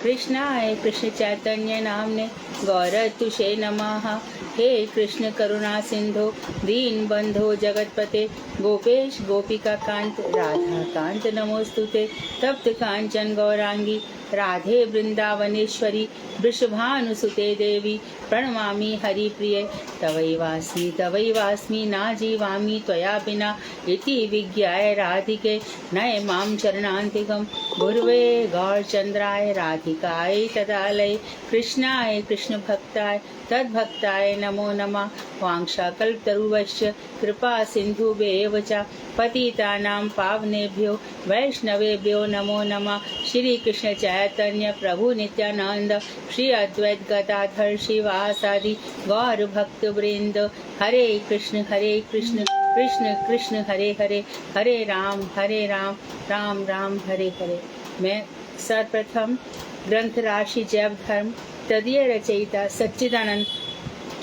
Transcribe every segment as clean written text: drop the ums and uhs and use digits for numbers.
कृष्णाय कृष्ण चैतन्य नामने गौरतुषे नमः। हे कृष्ण करुणा सिंधु दीन बंधो जगतपते गोपेश गोपिका कांत राधा कांत नमोस्तुते। तप्त कांचन गौरांगी राधे वृंदावनेश्वरी वृषभानुसुते देवी प्रणमामि हरिप्रिये। तवैवास्मि ना जीवामि त्वया बिना इति विज्ञाय राधिके नय मां चरणान्तिकं गुरुवे गौरचंद्राय राधिकाय तदालय कृष्णाय कृष्ण भक्ताय तद्भक्ताय नमो नमः। वाञ्छाकल्पतरुश्च कृपा सिन्धुभ्येव च पतितानां पावनेभ्यो वैष्णवेभ्यो नमो नमः। श्री कृष्ण चैतन्य प्रभु नित्यानंद श्री अद्वैत गदाधर शिवासादि गौर भक्त वृंद। हरे कृष्ण कृष्ण कृष्ण हरे हरे, हरे राम राम राम हरे हरे। मैं सर्वप्रथम ग्रंथ राशि जैव धर्म तदीय रचयिता सच्चिदानंद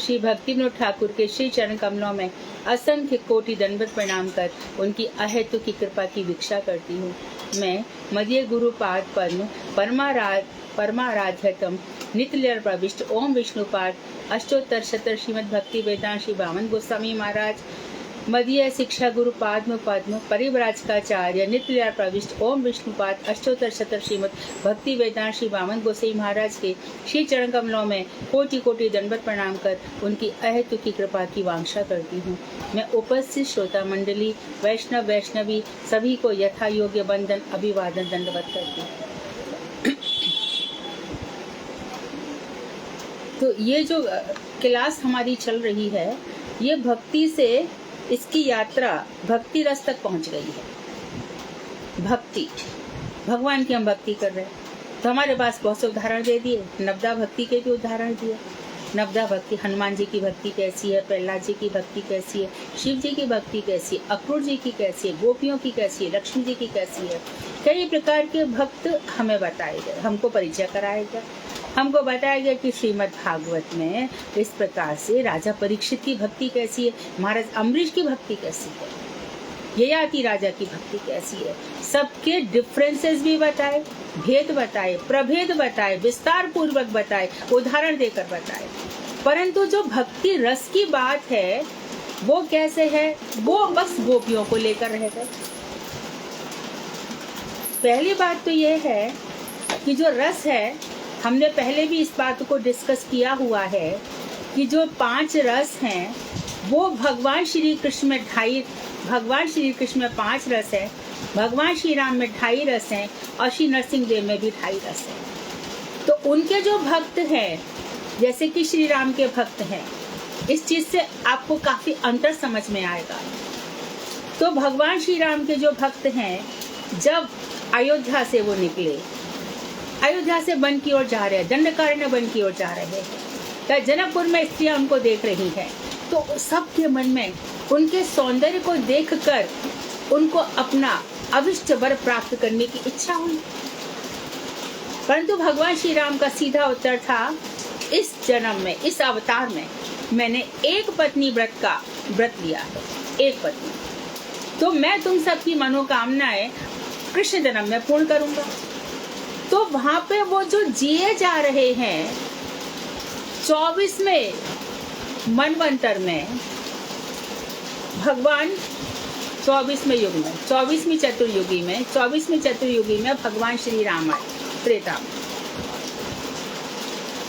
श्री भक्ति विनोद ठाकुर के श्री चरण कमलों में असंख्य कोटि दंडवत प्रणाम कर उनकी अहेतु की कृपा की भिक्षा करती हूँ। मैं मदीय गुरु पाद पद्म परमाराध्यतम नित्य प्रविष्ट ओम विष्णु पाठ अष्टोत्तर शतर श्रीमद भक्ति वेदांत श्री वामन गोस्वामी महाराज मदीय शिक्षा गुरु पद्म परिव्राजकाचार्य नित्य प्रविष्ट ओम विष्णुपाद अष्टोत्तर शतर श्रीमद भक्ति वेदांत श्री वामन गोसाई महाराज के श्री चरण कमलों में कोटि कोटि दंडवत प्रणाम कर उनकी अहेतु की कृपा की वांछा करती हूँ। मैं उपस्थित श्रोता मंडली वैष्णवी सभी को यथा योग्य बंदन अभिवादन दंडवत करती हूँ। तो ये जो क्लास हमारी चल रही है ये भक्ति से इसकी यात्रा भक्ति रस तक पहुंच गई है। भक्ति भगवान की हम भक्ति कर रहे हैं तो हमारे पास बहुत से उदाहरण दे दिए। नवदा भक्ति के भी उदाहरण दिए। नवदा भक्ति हनुमान जी की भक्ति कैसी है, प्रहलाद जी की भक्ति कैसी है, शिव जी की भक्ति कैसी है, अक्रूर जी की कैसी है, गोपियों की कैसी है, लक्ष्मी जी की कैसी है। कई प्रकार के भक्त हमें बताए गए, हमको परिचय कराया गया। हमको बताया गया कि श्रीमद् भागवत में इस प्रकार से राजा परीक्षित की भक्ति कैसी है, महाराज अम्बरीश की भक्ति कैसी है, ययाति राजा की भक्ति कैसी है। सबके डिफरेंसेस भी बताए, भेद बताए, प्रभेद बताए, विस्तार पूर्वक बताए, उदाहरण देकर बताए। परंतु जो भक्ति रस की बात है वो कैसे है, वो बस गोपियों को लेकर रह गए। पहली बात तो ये है कि जो रस है, हमने पहले भी इस बात को डिस्कस किया हुआ है कि जो 5 रस हैं वो भगवान श्री कृष्ण में 5 रस है, भगवान श्री राम में 2.5 रस हैं और श्री नरसिंह देव में भी 2.5 रस हैं। तो उनके जो भक्त हैं, जैसे कि श्री राम के भक्त हैं, इस चीज से आपको काफी अंतर समझ में आएगा। तो भगवान श्री राम के जो भक्त हैं, जब अयोध्या से वो निकले, अयोध्या से वन की ओर जा रहे हैं, दंडकारण्य वन की ओर जा रहे हैं, जनकपुर में स्त्रियां उनको देख रही हैं, तो सबके मन में उनके सौंदर्य को देखकर उनको अपना अभिष्ट वर प्राप्त करने की इच्छा हुई। परंतु भगवान श्री राम का सीधा उत्तर था, इस जन्म में, इस अवतार में मैंने एक पत्नी व्रत लिया है, एक पत्नी, तो मैं तुम सबकी मनोकामनाएं कृष्ण जन्म में पूर्ण करूंगा। तो वहां पे वो जो जिए जा रहे हैं 24वें मनवंतर में, भगवान 24वें युग में, 24वीं चतुर्युगी में भगवान श्री राम आए त्रेता में।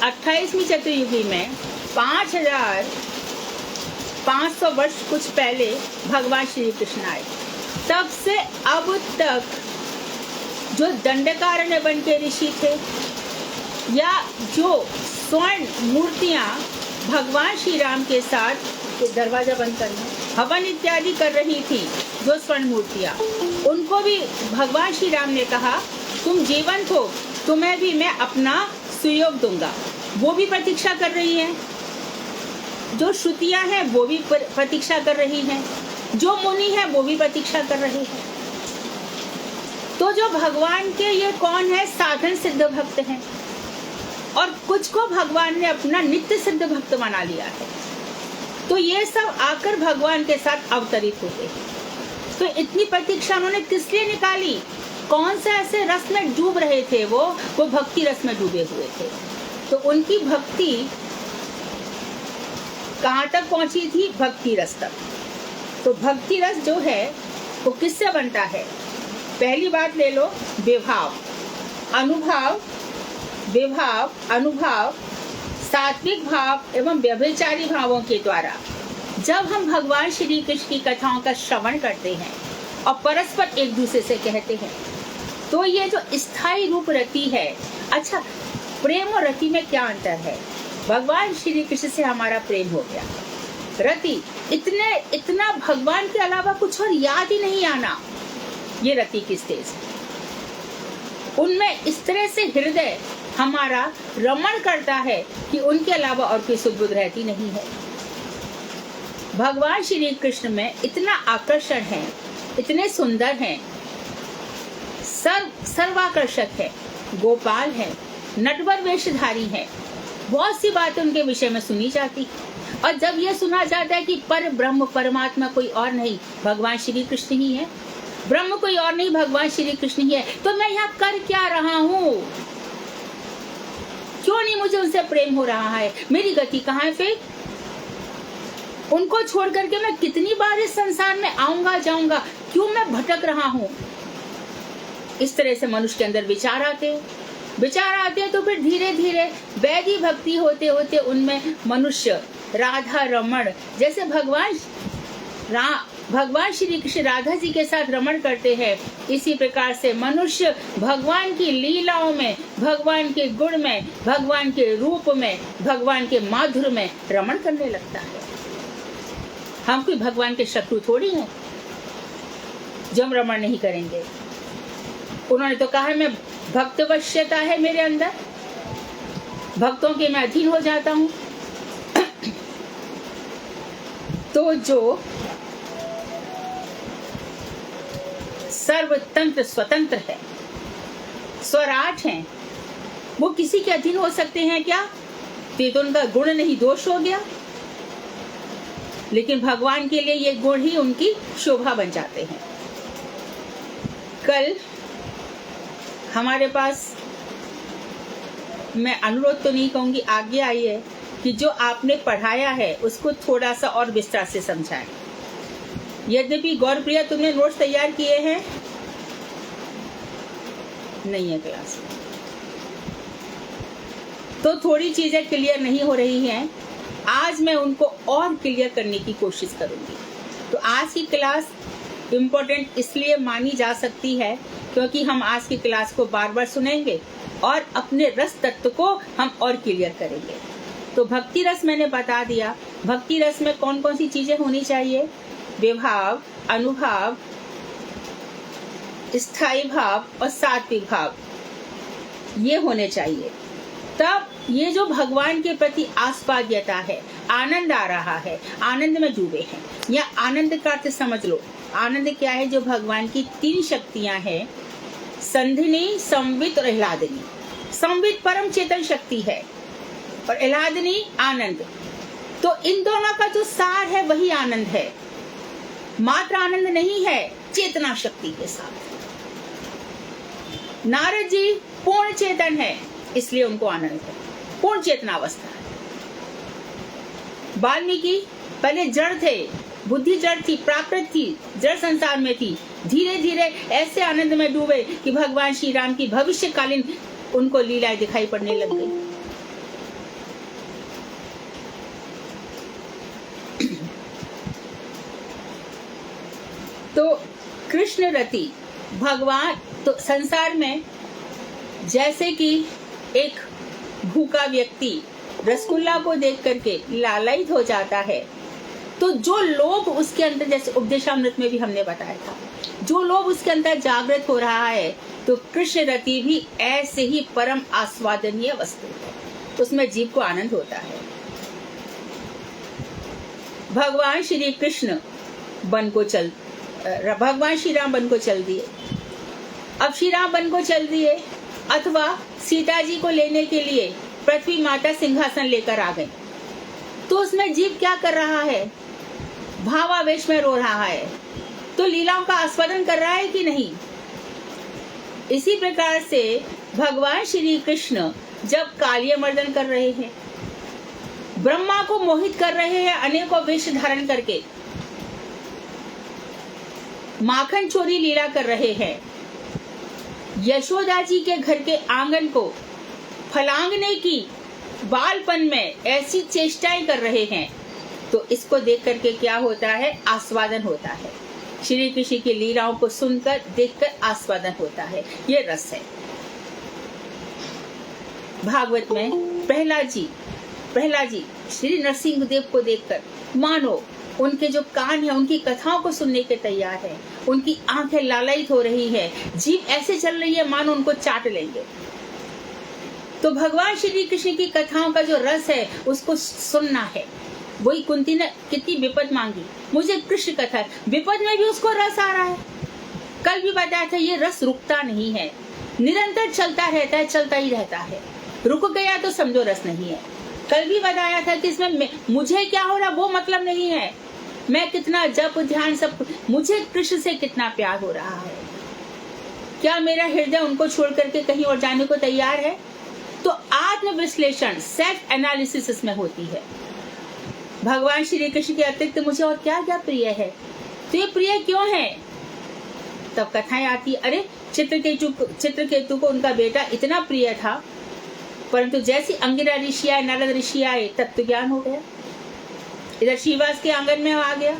28वीं चतुर्युगी में 5500 वर्ष कुछ पहले भगवान श्री कृष्ण आए। तब से अब तक जो दंडकारण्य वन के ऋषि थे या जो स्वर्ण मूर्तियां भगवान श्री राम के साथ, दरवाजा बंद करना, हवन इत्यादि कर रही थी, जो स्वर्ण मूर्तियां, उनको भी भगवान श्री राम ने कहा तुम जीवंत हो, तुम्हें भी मैं अपना सुयोग दूंगा। वो भी प्रतीक्षा कर रही हैं, जो श्रुतियां हैं वो भी प्रतीक्षा कर रही हैं, जो मुनि है वो भी प्रतीक्षा कर रहे हैं। तो जो भगवान के ये कौन है, साधन सिद्ध भक्त हैं, और कुछ को भगवान ने अपना नित्य सिद्ध भक्त बना लिया है। तो ये सब आकर भगवान के साथ अवतरित होते हैं। तो इतनी प्रतीक्षा उन्होंने किस लिए निकाली? कौन से ऐसे रस में डूब रहे थे, वो भक्ति रस में डूबे हुए थे। तो उनकी भक्ति कहाँ तक पहुंची थी? भक्ति रस तक। तो भक्ति रस जो है वो किससे बनता है? पहली बात ले लो, विभाव, अनुभव, विभाव, अनुभव, सात्विक भाव एवं व्यभिचारी भावों के द्वारा जब हम भगवान श्री कृष्ण की कथाओं का श्रवण करते हैं और परस्पर एक दूसरे से कहते हैं, तो ये जो स्थायी रूप रति है। अच्छा, प्रेम और रति में क्या अंतर है? भगवान श्री कृष्ण से हमारा प्रेम हो गया, रति इतना भगवान के अलावा कुछ और याद ही नहीं आना, ये रति की स्टेज है। उनमें इस तरह से हृदय हमारा रमण करता है कि उनके अलावा और कोई सुध-बुध रहती नहीं है। भगवान श्री कृष्ण में इतना आकर्षण है, इतने सुंदर हैं, सर्वाकर्षक है, गोपाल है, नटवर वेशधारी है। बहुत सी बातें उनके विषय में सुनी जाती, और जब यह सुना जाता है कि पर ब्रह्म परमात्मा कोई और नहीं, भगवान श्री कृष्ण ही है, ब्रह्म कोई और नहीं, भगवान श्री कृष्ण ही है, तो मैं यहाँ कर क्या रहा हूँ? क्यों नहीं मुझे उनसे प्रेम हो रहा है? मेरी गति कहाँ है फिर? उनको छोड़ करके मैं कितनी बार इस संसार में आऊंगा जाऊंगा, क्यों मैं भटक रहा हूँ? इस तरह से मनुष्य के अंदर विचार आते हैं, तो फिर धीरे धीरे वैधि भक्ति होते होते उनमें मनुष्य राधा रमण, जैसे भगवान श्री कृष्ण राधा जी के साथ रमण करते हैं, इसी प्रकार से मनुष्य भगवान की लीलाओं में, भगवान के गुण में, भगवान के रूप में, भगवान के माधुर्य में रमण करने लगता है। हम कोई भगवान के शत्रु थोड़ी हैं जो हम रमण नहीं करेंगे। उन्होंने तो कहा है, मैं भक्तवश्यता है मेरे अंदर, भक्तों के मैं अधीन हो जाता हूं। तो जो सर्वतंत्र स्वतंत्र है, स्वराट हैं, वो किसी के अधीन हो सकते हैं क्या? तो उनका गुण नहीं, दोष हो गया। लेकिन भगवान के लिए ये गुण ही उनकी शोभा बन जाते हैं। कल हमारे पास, मैं अनुरोध तो नहीं कहूंगी, आगे आई है कि जो आपने पढ़ाया है उसको थोड़ा सा और विस्तार से समझाएं। यद्यपि गौरप्रिया तुमने नोट्स तैयार किए हैं? नहीं है क्लास में, तो थोड़ी चीजें क्लियर नहीं हो रही हैं। आज मैं उनको और क्लियर करने की कोशिश करूंगी। तो आज की क्लास इम्पोर्टेंट इसलिए मानी जा सकती है क्योंकि हम आज की क्लास को बार बार सुनेंगे और अपने रस तत्व को हम और क्लियर करेंगे। तो भक्ति रस मैंने बता दिया। भक्ति रस में कौन कौन सी चीजें होनी चाहिए? विभाव, अनुभव, स्थायी भाव और सात्विक भाव, ये होने चाहिए। तब ये जो भगवान के प्रति आस्वाद्यता है, आनंद आ रहा है, आनंद में डूबे हैं, या आनंद का अर्थ समझ लो। आनंद क्या है? जो भगवान की तीन शक्तियां हैं, संधिनी, संवित और आह्लादनी। संवित परम चेतन शक्ति है और आह्लादनी आनंद। तो इन दोनों का जो सार है वही आनंद है, मात्र आनंद नहीं है, चेतना शक्ति के साथ। नारद जी पूर्ण चेतन है, इसलिए उनको आनंद है, पूर्ण चेतनावस्था है। वाल्मीकि पहले जड़ थे, बुद्धि जड़ थी, प्राकृत थी, जड़ संसार में थी, धीरे धीरे ऐसे आनंद में डूबे कि भगवान श्री राम की भविष्यकालीन उनको लीलाएं दिखाई पड़ने लग गई। तो कृष्ण रति भगवान, तो संसार में जैसे कि एक भूखा व्यक्ति रसगुल्ला को देख करके लालायित हो जाता है, तो जो लोभ उसके अंदर, जैसे उपदेशामृत में भी हमने बताया था, जो लोभ उसके अंदर जागृत हो रहा है, तो कृष्ण रति भी ऐसे ही परम आस्वादनीय वस्तु है, उसमें जीव को आनंद होता है। भगवान श्री कृष्ण भगवान श्री राम वन को चल दिए। अब श्री राम वन को चल दिए, अथवा सीता जी को लेने के लिए पृथ्वी माता सिंहासन लेकर आ गई, तो उसमें जीव क्या कर रहा है? भावावेश में रो रहा है। तो लीलाओं का आस्वादन कर रहा है कि नहीं? इसी प्रकार से भगवान श्री कृष्ण जब कालिय मर्दन कर रहे हैं, ब्रह्मा को मोहित कर रहे हैं, अनेकों वेश धारण करके माखन चोरी लीला कर रहे हैं, यशोदा जी के घर के आंगन को फलांगने की बालपन में ऐसी चेष्टाएं कर रहे हैं, तो इसको देख करके क्या होता है? आस्वादन होता है। श्री कृष्ण की लीलाओं को सुनकर देखकर आस्वादन होता है, ये रस है। भागवत में प्रहलाद जी श्री नरसिंह देव को देखकर मानो उनके जो कान है उनकी कथाओं को सुनने के तैयार है, उनकी आंखें लालायित हो रही है, जीभ ऐसे चल रही है मानो उनको चाट लेंगे। तो भगवान श्री कृष्ण की कथाओं का जो रस है उसको सुनना है। वही कुंती ने कितनी विपद मांगी, मुझे कृष्ण कथा, विपद में भी उसको रस आ रहा है। कल भी बताया था ये रस रुकता नहीं है, निरंतर चलता रहता है, चलता ही रहता है। रुक गया तो समझो रस नहीं है। कल भी बताया था कि इसमें मुझे क्या हो रहा वो मतलब नहीं है, मैं कितना जप ध्यान सब, मुझे कृष्ण से कितना प्यार हो रहा है, क्या मेरा हृदय उनको छोड़ करके कहीं और जाने को तैयार है। तो आत्म विश्लेषण, सेल्फ एनालिसिस इसमें होती है। भगवान श्री कृष्ण के अतिरिक्त मुझे और क्या क्या प्रिय है, तो ये प्रिय क्यों है? तब कथाएं आती, अरे चित्रकेतु को उनका बेटा इतना प्रिय था, परंतु जैसी अंगिरा ऋषि आए, नारद ऋषि आए, तत्व ज्ञान हो गया, इधर श्रीवास के आंगन में आ गया।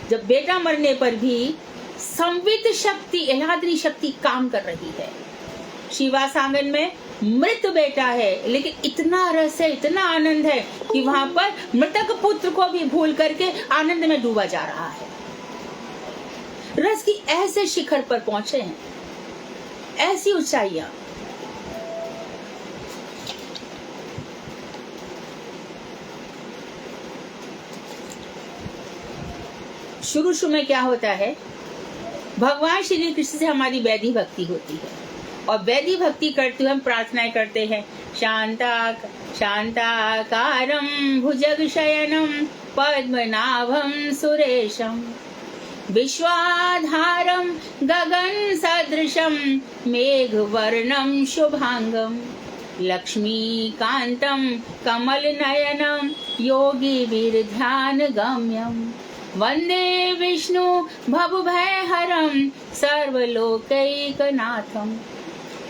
जब बेटा मरने पर भी संवित शक्ति, एलाद्री शक्ति काम कर रही है। श्रीवास आंगन में मृत बेटा है, लेकिन इतना रस है, इतना आनंद है कि वहां पर मृतक पुत्र को भी भूल करके आनंद में डूबा जा रहा है। रस की ऐसे शिखर पर पहुंचे हैं, ऐसी ऊंचाइयां। शुरू में क्या होता है? भगवान श्री कृष्ण से हमारी वैधि भक्ति होती है, और वैधि भक्ति करते हुए हम प्रार्थनाएं करते हैं, शांताकारं भुजगशयनं पद्मनाभं सुरेशं विश्वाधारं गगन सदृशं मेघवर्णं शुभांगं लक्ष्मीकान्तं कमलनयनं योगिभिर्ध्यानगम्यं वंदे विष्णु भवभयहरं सर्वलोकैकनाथं।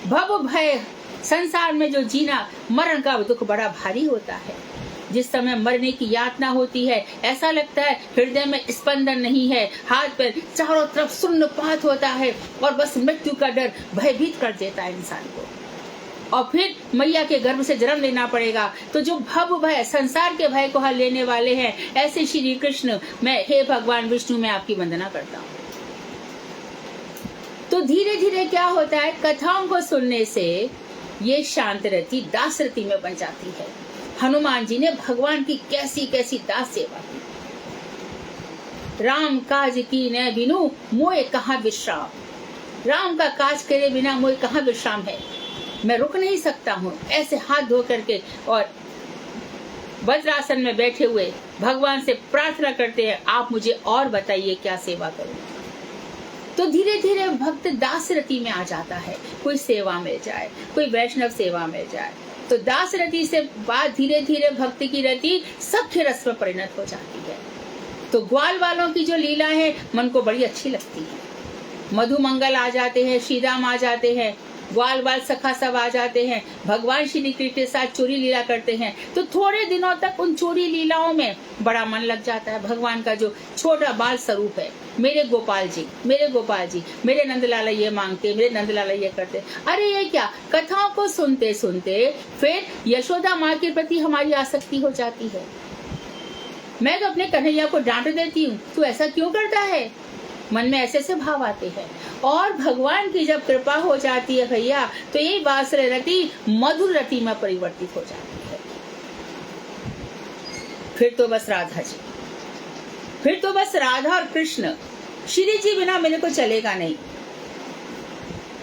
भव भय, संसार में जो जीना, मरण का दुख बड़ा भारी होता है। जिस समय मरने की यातना होती है, ऐसा लगता है हृदय में स्पंदन नहीं है, हाथ पैर चारों तरफ शून्यपात होता है, और बस मृत्यु का डर भयभीत कर देता है इंसान को, और फिर मैया के गर्भ से जन्म लेना पड़ेगा। तो जो भव भय, संसार के भय को हल लेने वाले हैं, ऐसे श्री कृष्ण, मैं, हे भगवान विष्णु, मैं आपकी वंदना करता हूँ। तो धीरे धीरे क्या होता है? कथाओं को सुनने से ये शांत रति दास रति में बन जाती है। हनुमान जी ने भगवान की कैसी कैसी दास सेवा की। राम काज की न बिनु मोए कहाँ विश्राम, राम का काज करे बिना मोए कहाँ विश्राम है, मैं रुक नहीं सकता हूँ। ऐसे हाथ धो करके और वज्रासन में बैठे हुए भगवान से प्रार्थना करते हैं, आप मुझे और बताइए क्या सेवा करूं। तो धीरे धीरे भक्त दास रति में आ जाता है, कोई सेवा मिल जाए, कोई वैष्णव सेवा मिल जाए, तो दास रति से बाद धीरे धीरे भक्ति की रति सख्य रस में परिणत हो जाती है। तो ग्वाल वालों की जो लीला है मन को बड़ी अच्छी लगती है। मधुमंगल आ जाते हैं, श्री राम आ जाते हैं, ग्वाल बाल सखा सब आ जाते हैं, भगवान श्री कृष्ण के साथ चोरी लीला करते हैं। तो थोड़े दिनों तक उन चोरी लीलाओं में बड़ा मन लग जाता है। भगवान का जो छोटा बाल स्वरूप है, मेरे गोपाल जी, मेरे गोपाल जी, मेरे नंदलाला ये मांगते, मेरे नंदलाला ये करते। अरे ये क्या, कथाओं को सुनते सुनते फिर यशोदा माँ के प्रति हमारी आसक्ति हो जाती है। मैं तो अपने कन्हैया को डांट देती हूँ, तू ऐसा क्यों करता है, मन में ऐसे ऐसे भाव आते हैं। और भगवान की जब कृपा हो जाती है भैया, तो ये बासुर रति मधुर रति में परिवर्तित हो जाती है। फिर तो बस राधा जी, फिर तो बस राधा और कृष्ण, श्री जी बिना मेरे को चलेगा नहीं।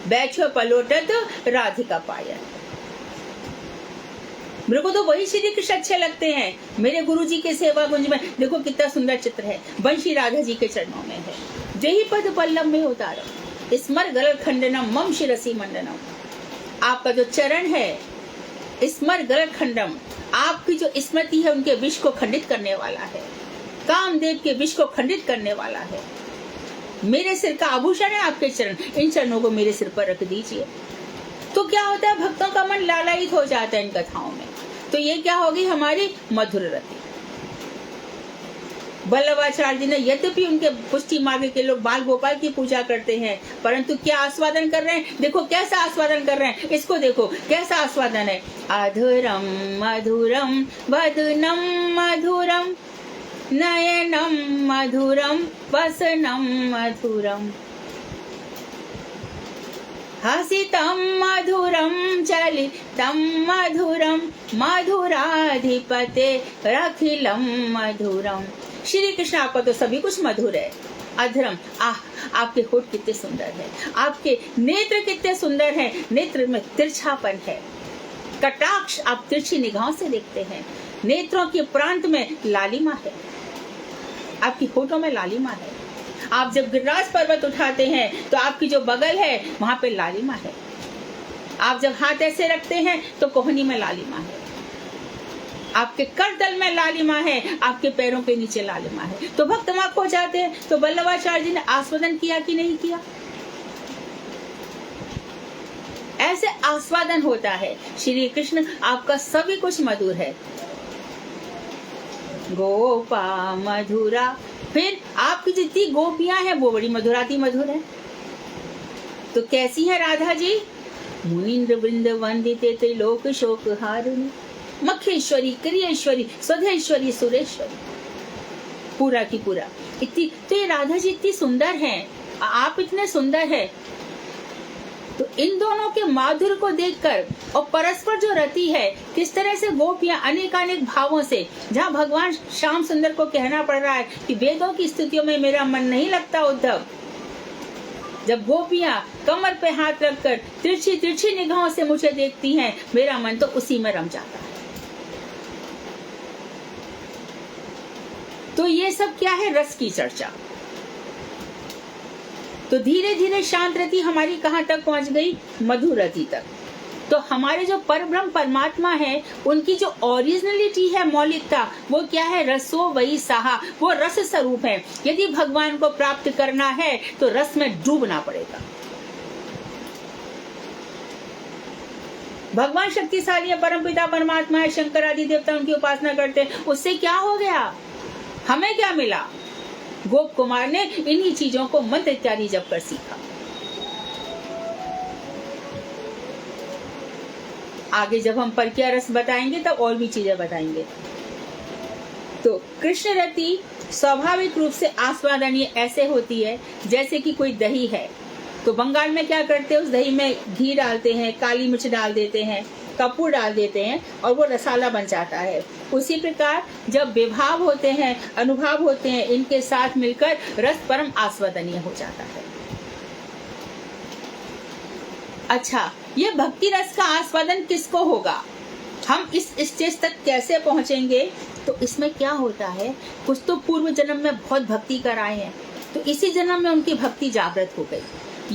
बैठो पलोटत राधिका पायल, मेरे को तो वही श्री कृष्ण अच्छे लगते हैं। मेरे गुरु जी के सेवा कुंज में देखो कितना सुंदर चित्र है, बंशी राधा जी के चरणों में है, जही पद पल्लव में उतारो। स्मर गलल खंडनम मम शिरसी मंडनम। आपका जो चरण है स्मर गलल खंडम, आपकी जो स्मृति है उनके विष को खंडित करने वाला है, कामदेव के विष को खंडित करने वाला है। मेरे सिर का आभूषण है आपके चरण, इन चरणों को मेरे सिर पर रख दीजिए। तो क्या होता है, भक्तों का मन लालायित हो जाता है इन कथाओं में। तो ये क्या होगी, हमारी मधुर रति। वल्लभाचार्य जी ने, यद्यपि उनके पुष्टि मार्ग के लोग बाल गोपाल की पूजा करते हैं, परंतु क्या आस्वादन कर रहे हैं, देखो कैसा आस्वादन कर रहे हैं, इसको देखो कैसा आस्वादन है। अधुरम मधुरम वदनम मधुरम नयनम मधुरम वसनम मधुरम हसितम मधुरम चलितम मधुरम मधुराधिपते रखिलम मधुरम। श्री कृष्ण, आपका तो सभी कुछ मधुर है। अधरम, आपके होठ कितने सुंदर है, आपके नेत्र कितने सुंदर हैं, नेत्र में तिरछापन है। कटाक्ष, आप तिरछी निगाहों से देखते हैं। नेत्रों के प्रांत में लालिमा है, आपकी होठों में लालिमा है। आप जब गिरिराज पर्वत उठाते हैं तो आपकी जो बगल है वहां पे लालिमा है। आप जब हाथ ऐसे रखते हैं तो कोहनी में लालिमा है, आपके करतल में लालिमा है, आपके पैरों के नीचे लालिमा है। तो भक्त मत हो जाते हैं। तो वल्लभाचार्य जी ने आस्वादन किया कि नहीं किया? ऐसे आस्वादन होता है। श्री कृष्ण, आपका सभी कुछ मधुर है। गोपा मधुरा, फिर आपकी जितनी गोपियां हैं वो बड़ी मधुराती मधुर है। तो कैसी है राधा जी? मुनीन्द्र वृंद वंदिते त्रिलोक शोक हारिणी, मखेश्वरी, क्रियेश्वरी, स्वधेश्वरी, सुरेश्वरी, पूरा की पूरा इतनी। तो ये राधा जी इतनी सुंदर हैं, आप इतने सुंदर हैं। तो इन दोनों के माधुर्य को देखकर और परस्पर जो रति है, किस तरह से गोपियां अनेकानेक भावों से, जहाँ भगवान श्याम सुंदर को कहना पड़ रहा है कि वेदों की स्थितियों में मेरा मन नहीं लगता उद्धव, जब गोपियां कमर पे हाथ रखकर तिरछी तिरछी निगाहों से मुझे देखती हैं, मेरा मन तो उसी में रम जाता है। तो ये सब क्या है? रस की चर्चा। तो धीरे धीरे शांत रति हमारी कहाँ तक पहुंच गई? मधुर रति तक। तो हमारे जो परब्रह्म परमात्मा है, उनकी जो ओरिजिनलिटी है, मौलिकता, वो क्या है? रसो वही साहा, वो रस स्वरूप है। यदि भगवान को प्राप्त करना है तो रस में डूबना पड़ेगा। भगवान शक्तिशाली है, परमपिता परमात्मा है, शंकर आदि देवता उनकी उपासना करते हैं। उससे क्या हो गया? हमें क्या मिला? गोप कुमार ने इन्हीं चीजों को मंत्र इत्यादि जप कर सीखा। आगे जब हम परकिया रस बताएंगे तब और भी चीजें बताएंगे। तो कृष्ण रति स्वाभाविक रूप से आस्वादनीय ऐसे होती है जैसे कि कोई दही है। तो बंगाल में क्या करते हैं, उस दही में घी डालते हैं, काली मिर्च डाल देते हैं, कपूर डाल देते हैं और वो रसाला बन जाता है। उसी प्रकार जब विभाव होते हैं, अनुभव होते हैं, इनके साथ मिलकर रस परम आस्वादनीय हो जाता है। अच्छा, ये भक्ति रस का आस्वादन किसको होगा? हम इस स्टेज तक कैसे पहुंचेंगे? तो इसमें क्या होता है, कुछ तो पूर्व जन्म में बहुत भक्ति कराए हैं, तो इसी जन्म में उनकी भक्ति जागृत हो गई,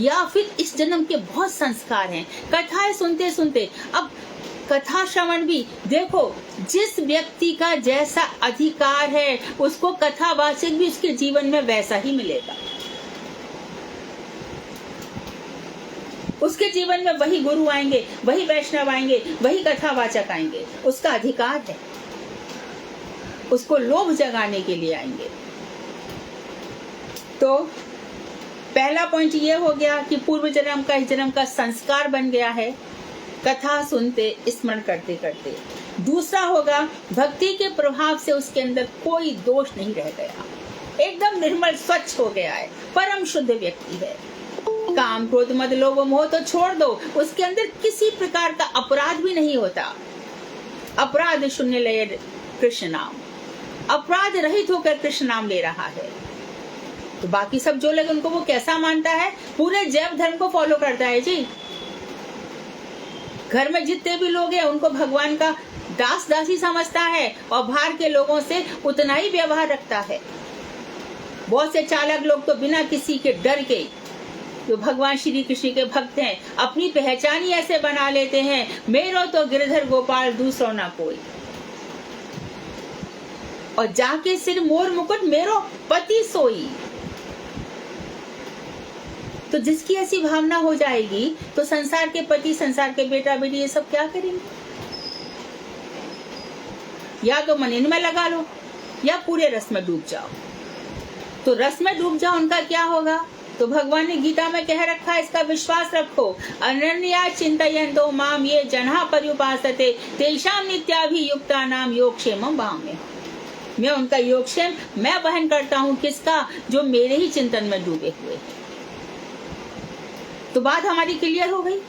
या फिर इस जन्म के बहुत संस्कार हैं। कथाएं सुनते सुनते, अब कथा श्रवण भी देखो, जिस व्यक्ति का जैसा अधिकार है उसको कथावाचक भी उसके जीवन में वैसा ही मिलेगा। उसके जीवन में वही गुरु आएंगे, वही वैष्णव आएंगे, वही कथावाचक आएंगे। उसका अधिकार है, उसको लोभ जगाने के लिए आएंगे। तो पहला पॉइंट ये हो गया कि पूर्व जन्म का इस जन्म का संस्कार बन गया है कथा सुनते स्मरण करते करते। दूसरा होगा, भक्ति के प्रभाव से उसके अंदर कोई दोष नहीं रह गया, एकदम निर्मल स्वच्छ हो गया है, परम शुद्ध व्यक्ति है। काम क्रोध मद लोभ मोह तो छोड़ दो, उसके अंदर किसी प्रकार का अपराध भी नहीं होता। अपराध शून्य लय कृष्ण नाम, अपराध रहित होकर कृष्ण नाम ले रहा है। तो बाकी सब जो लोग उनको वो कैसा मानता है? पूरे जैव धर्म को फॉलो करता है जी। घर में जितने भी लोग हैं उनको भगवान का दास दासी समझता है और बाहर के लोगों से उतना ही व्यवहार रखता है। बहुत से चालक लोग तो बिना किसी के डर के जो भगवान श्री कृष्ण के भक्त हैं अपनी पहचान ही ऐसे बना लेते हैं, मेरो तो गिरधर गोपाल दूसरो ना कोई, और जाके सिर मोर मुकुट मेरो पति सोई। तो जिसकी ऐसी भावना हो जाएगी तो संसार के पति, संसार के बेटा बेटी ये सब क्या करेंगे? या तो मन इनमें लगा लो या पूरे रस में डूब जाओ। तो रस में डूब जाओ, उनका क्या होगा? तो भगवान ने गीता में कह रखा है, इसका विश्वास रखो, अनन्या चिंतयन्तो माम ये जन्हा पर्युपासते तेषां नित्याभियुक्तानां योगक्षेमं वहाम्यहम्। मैं उनका योगक्षेम मैं वहन करता हूँ, किसका? जो मेरे ही चिंतन में डूबे हुए। तो बात हमारी क्लियर हो गई।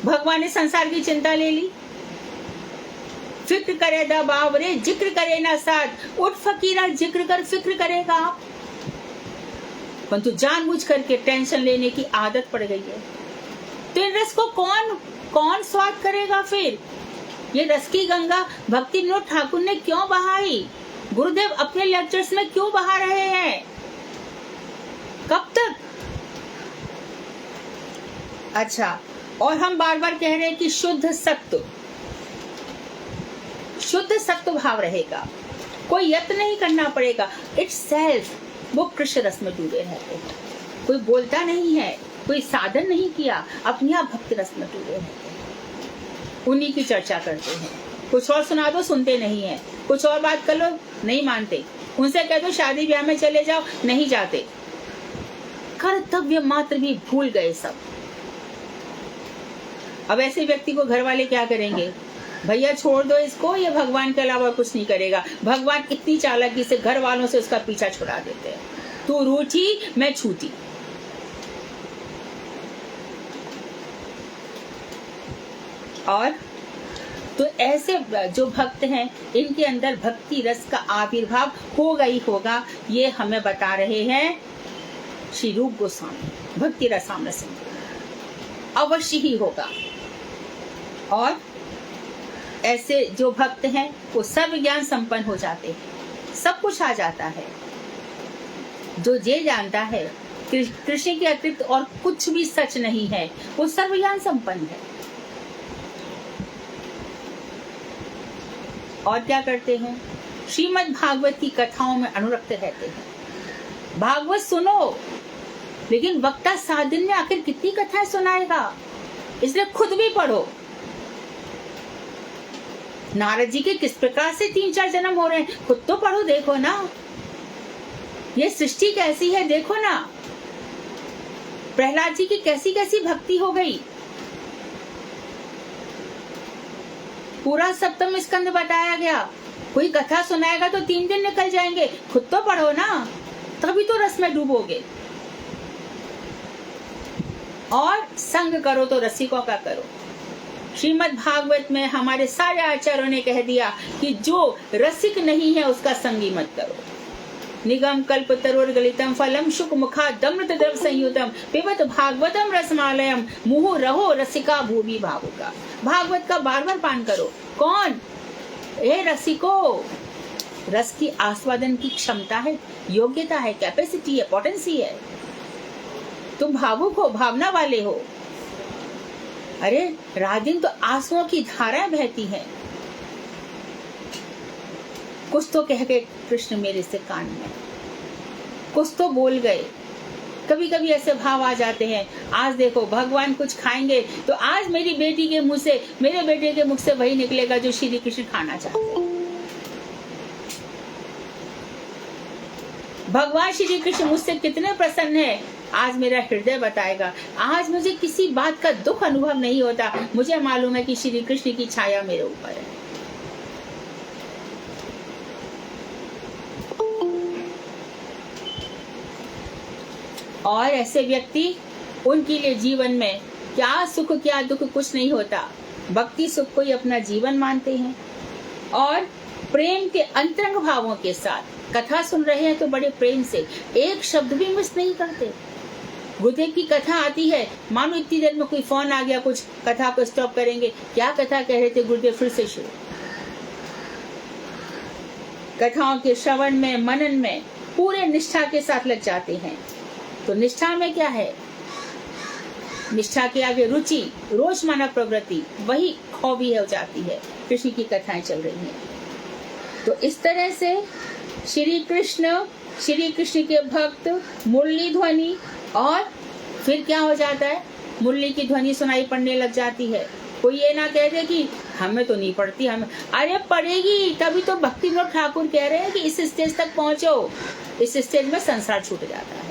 भगवान ने संसार की चिंता ले ली। फिक्र करे दा बावरे जिक्र करे ना साथ, उठ फकीरा जिक्र कर फिक्र करेगा आप। परंतु जानबूझ करके टेंशन लेने की आदत पड़ गई है। तो इन रस को कौन स्वाद करेगा? फिर ये रस की गंगा भक्ति विनोद ठाकुर ने क्यों बहाई? गुरुदेव अपने लेक्चर्स में क्यों बहा रहे हैं? कब तक? अच्छा, और हम बार बार कह रहे हैं कि शुद्ध सत्व भाव रहेगा, कोई यत्न नहीं करना पड़ेगा, इट्स सेल्फ वो कृष्ण रस में डूबे रहते हैं। कोई बोलता नहीं है, कोई साधन नहीं किया, अपने आप भक्ति रस में डूबे रहते हैं, उन्हीं की चर्चा करते हैं। कुछ और सुना दो, सुनते नहीं है, कुछ और बात कर लो, नहीं मानते, उनसे कह दो शादी ब्याह में चले जाओ, नहीं जाते, कर्तव्य मात्र भी भूल गए सब। अब ऐसे व्यक्ति को घर वाले क्या करेंगे? भैया छोड़ दो इसको, ये भगवान के अलावा कुछ नहीं करेगा। भगवान इतनी चालाकी से घर वालों से उसका पीछा छुड़ा देते हैं, तू रूठी मैं छूटी। और तो ऐसे जो भक्त हैं इनके अंदर भक्ति रस का आविर्भाव होगा ही होगा, ये हमें बता रहे हैं श्री रूप गोस्वामी। भक्ति रसामृत सिंधु अवश्य ही होगा। और ऐसे जो भक्त हैं वो सर्व ज्ञान संपन्न हो जाते हैं, सब कुछ आ जाता है। जो ये जानता है कृष्ण के अतिरिक्त और कुछ भी सच नहीं है, वो सर्व ज्ञान संपन्न है। और क्या करते हैं? श्रीमद् भागवत की कथाओं में अनुरक्त रहते हैं। भागवत सुनो, लेकिन वक्ता 7 दिन में आखिर कितनी कथाएं सुनाएगा? इसलिए खुद भी पढ़ो। नारद जी के किस प्रकार से 3-4 जन्म हो रहे हैं, खुद तो पढ़ो, देखो ना ये सृष्टि कैसी है, देखो ना प्रहलाद जी की कैसी कैसी भक्ति हो गई। पूरा सप्तम स्कंद बताया गया, कोई कथा सुनाएगा तो 3 दिन निकल जाएंगे, खुद तो पढ़ो ना, तभी तो रस में डूबोगे। और संग करो तो रसिकों का करो। श्रीमद् भागवत में हमारे सारे आचार्यों ने कह दिया कि जो रसिक नहीं है उसका संगी मत करो। निगम कल्प तरोर गलितम फलम शुक मुखा दम्रत द्रव संयुतम पिबत भागवतम रसमालयम मुहु रहो रसिका भूमि भावुका। भागवत का बार बार पान करो। कौन? ए रसिको, रस की आस्वादन की क्षमता है, योग्यता है, कैपेसिटी है, पोटेंसी है। तुम भावुक हो, भावना वाले हो। अरे रात दिन तो आंसुओं की धाराएं बहती हैं। कुछ तो कह गए कृष्ण मेरे से कान में, कुछ तो बोल गए। कभी कभी ऐसे भाव आ जाते हैं, आज देखो भगवान कुछ खाएंगे तो आज मेरी बेटी के मुंह से, मेरे बेटे के मुख से वही निकलेगा जो श्री कृष्ण खाना चाहते हैं। भगवान श्री कृष्ण मुझसे कितने प्रसन्न है, आज मेरा हृदय बताएगा। आज मुझे किसी बात का दुख अनुभव नहीं होता, मुझे मालूम है कि श्री कृष्ण की छाया मेरे ऊपर है। और ऐसे व्यक्ति, उनके लिए जीवन में क्या सुख क्या दुख कुछ नहीं होता, भक्ति सुख को ही अपना जीवन मानते हैं। और प्रेम के अंतरंग भावों के साथ कथा सुन रहे हैं तो बड़े प्रेम से, एक शब्द भी मिस नहीं करते। गुरुदेव की कथा आती है, मानो इतनी देर में कोई फोन आ गया, कुछ कथा को स्टॉप करेंगे, क्या कथा कह रहे थे गुरुदेव, फिर से शुरू। कथाओं के श्रवण में, मनन में पूरे निष्ठा के साथ लग जाते हैं। तो निष्ठा में क्या है? निष्ठा के आगे रुचि, रोजमर्रा प्रवृत्ति, वही हॉबी हो जाती है। कृष्ण की कथाएं चल रही हैं। तो इस तरह से श्री कृष्ण के भक्त मुरली ध्वनि, और फिर क्या हो जाता है, मुरली की ध्वनि सुनाई पड़ने लग जाती है। कोई ये ना कह दे कि हमें तो नहीं पड़ती, हमें, अरे पड़ेगी। तभी तो भक्ति विनोद ठाकुर कह रहे हैं कि इस स्टेज तक पहुंचो। इस स्टेज में संसार छूट जाता है।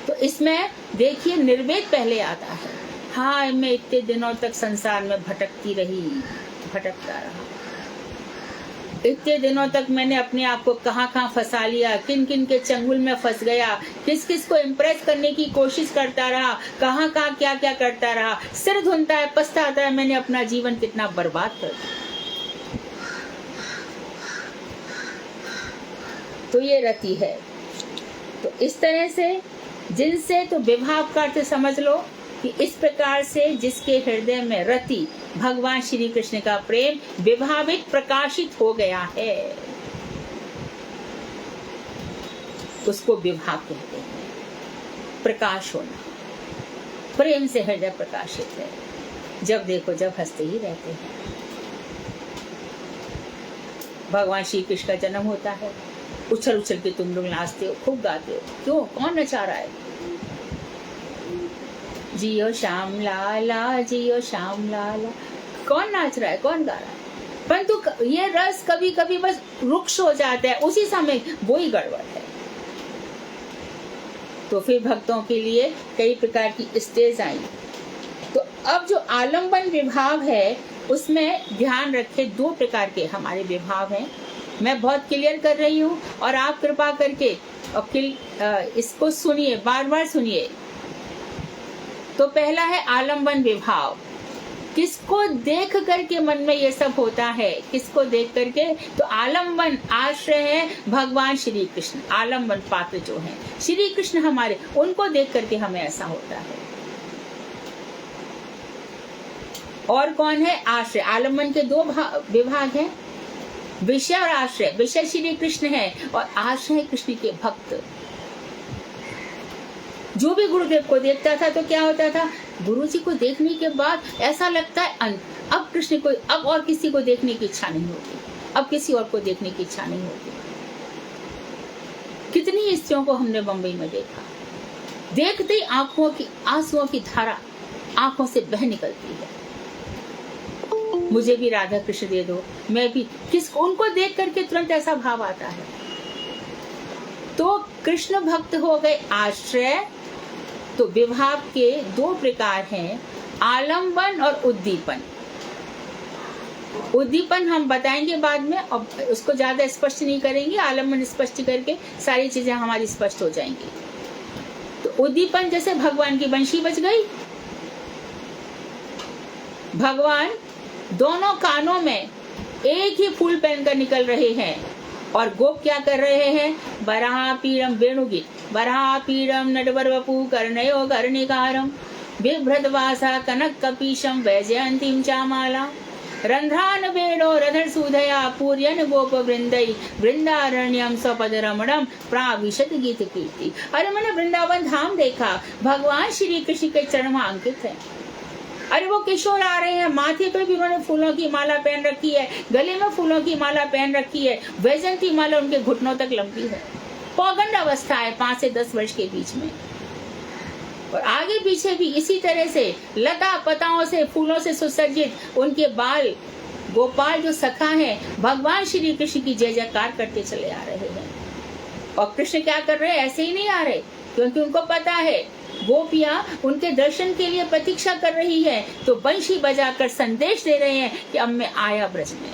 तो इसमें देखिए निर्वेद पहले आता है। हाँ, मैं इतने दिनों तक संसार में भटकता रहा, इतने दिनों तक मैंने अपने आप को कहाँ फंसा लिया, किन किन के चंगुल में फंस गया, किस किस को इम्प्रेस करने की कोशिश करता रहा, कहाँ क्या क्या करता रहा, सिर धुनता है, पछताता है, मैंने अपना जीवन कितना बर्बाद कर दिया। तो ये रति है। तो इस तरह से जिनसे, तो विभाव का अर्थ समझ लो कि इस प्रकार से जिसके हृदय में रति, भगवान श्री कृष्ण का प्रेम विभावित, प्रकाशित हो गया है, उसको विभाव कहते हैं। प्रकाश होना, प्रेम से हृदय प्रकाशित है। जब देखो जब हंसते ही रहते हैं। भगवान श्री कृष्ण का जन्म होता है, उछल उछल के तुम लोग नाचते हो, खूब गाते हो। क्यों? कौन नचा रहा है? जियो श्याम लाला, जियो श्याम लाला। कौन नाच रहा है, कौन गा रहा है? परंतु ये रस कभी कभी बस रुक्ष हो जाता है, उसी समय वो ही गड़बड़ है। तो फिर भक्तों के लिए कई प्रकार की स्टेज आई। तो अब जो आलम्बन विभाग है, उसमें ध्यान रखे 2 प्रकार के हमारे विभाग हैं। मैं बहुत क्लियर कर रही हूँ, और आप कृपा करके इसको सुनिए, बार बार सुनिए। तो पहला है आलम्बन विभाव। किसको देख करके मन में ये सब होता है? किसको देख करके? तो आलम्बन आश्रय है भगवान श्री कृष्ण। आलम्बन पात्र जो है श्री कृष्ण हमारे, उनको देख करके हमें ऐसा होता है। और कौन है? आश्रय। आलम्बन के 2 विभाग हैं, विषय और आश्रय। विषय श्री कृष्ण है और आश्रय कृष्ण के भक्त। जो भी गुरुदेव को देखता था तो क्या होता था, गुरुजी को देखने के बाद ऐसा लगता है अब कृष्ण को, अब और किसी को देखने की इच्छा नहीं होती, अब किसी और को देखने की इच्छा नहीं होती। कितनी स्त्रियों को हमने बंबई में देखा, देखते ही आंखों की आंसुओं की धारा आंखों से बह निकलती है। मुझे भी राधा कृष्ण दे दो, मैं भी, उनको देख करके तुरंत ऐसा भाव आता है। तो कृष्ण भक्त हो गए आश्रय। तो विभाव के 2 प्रकार हैं, आलम्बन और उद्दीपन। उद्दीपन हम बताएंगे बाद में, अब उसको ज्यादा स्पष्ट नहीं करेंगे। आलम्बन स्पष्ट करके सारी चीजें हमारी स्पष्ट हो जाएंगी। तो उद्दीपन जैसे भगवान की बंशी बज गई, भगवान दोनों कानों में एक ही फूल पहनकर निकल रहे हैं, और गोप क्या कर रहे हैं? बरहा पीड़म वेणुगीत, बरहा पीड़म नटवर वपु कर्णयो कर्णिकारम बिभ्रतवासा कनक कपीशम वैजयंतीम चामाला रंध्रान वेणो रधर सुधया पूर्यन गोप वृंदई वृंदारण्यम स्वपद रमणम प्राविशत गीत कीर्ति। अरे मैंने वृंदावन धाम देखा, भगवान श्री कृष्ण के चरण अंकित है। अरे वो किशोर आ रहे हैं, माथे पे भी उन्होंने फूलों की माला पहन रखी है, गले में फूलों की माला पहन रखी है, वैजयंती माला उनके घुटनों तक लंबी है। पौगंड अवस्था है 5 से 10 वर्ष के बीच में, और आगे पीछे भी इसी तरह से लता पताओं से, फूलों से सुसज्जित उनके बाल। गोपाल जो सखा है, भगवान श्री कृष्ण की जय जयकार करते चले आ रहे हैं। और कृष्ण क्या कर रहे हैं? ऐसे ही नहीं आ रहे, क्योंकि उनको पता है गोपियां उनके दर्शन के लिए प्रतीक्षा कर रही है। तो बंशी बजाकर संदेश दे रहे हैं कि अब मैं आया ब्रज में।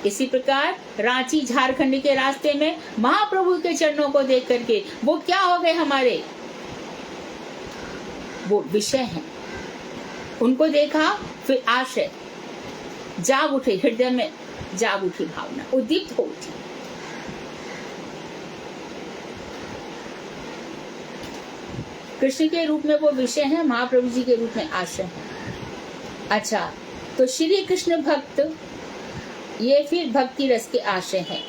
इसी प्रकार रांची झारखंड के रास्ते में महाप्रभु के चरणों को देख करके वो क्या हो गए हमारे? वो विषय हैं। उनको देखा, फिर आशय जाग उठे, हृदय में जाग उठी भावना, उद्दीप्त हो उठी। कृष्ण के रूप में वो विषय है, महाप्रभु जी के रूप में आश्रय है। अच्छा, तो श्री कृष्ण भक्त ये फिर भक्ति रस के आश्रय हैं।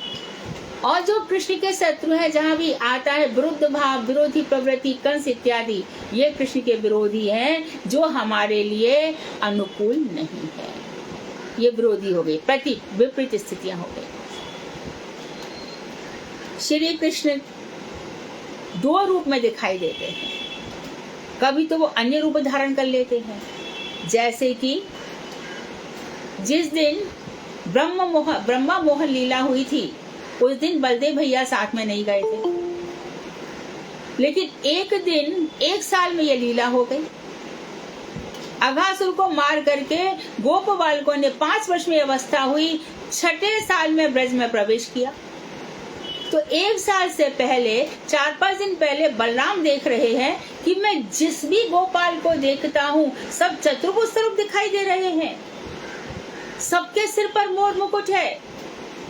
और जो कृष्ण के शत्रु है, जहाँ भी आता है विरुद्ध भाव, विरोधी प्रवृत्ति, कंस इत्यादि, ये कृष्ण के विरोधी हैं, जो हमारे लिए अनुकूल नहीं है। ये विरोधी हो गए, प्रति विपरीत स्थितियां हो गई। श्री कृष्ण दो रूप में दिखाई देते हैं। कभी तो वो अन्य रूप धारण कर लेते हैं, जैसे कि जिस दिन ब्रह्मा मोहन लीला हुई थी, उस दिन बलदेव भैया साथ में नहीं गए थे, लेकिन एक दिन, एक साल में ये लीला हो गई। अघासुर को मार करके गोप बालकों ने 5 वर्ष में अवस्था हुई, 6ठे साल में ब्रज में प्रवेश किया। तो 1 साल से पहले, 4-5 दिन पहले बलराम देख रहे हैं कि मैं जिस भी गोपाल को देखता हूँ सब चतुर्भुज स्वरूप दिखाई दे रहे हैं, सबके सिर पर मोर मुकुट है।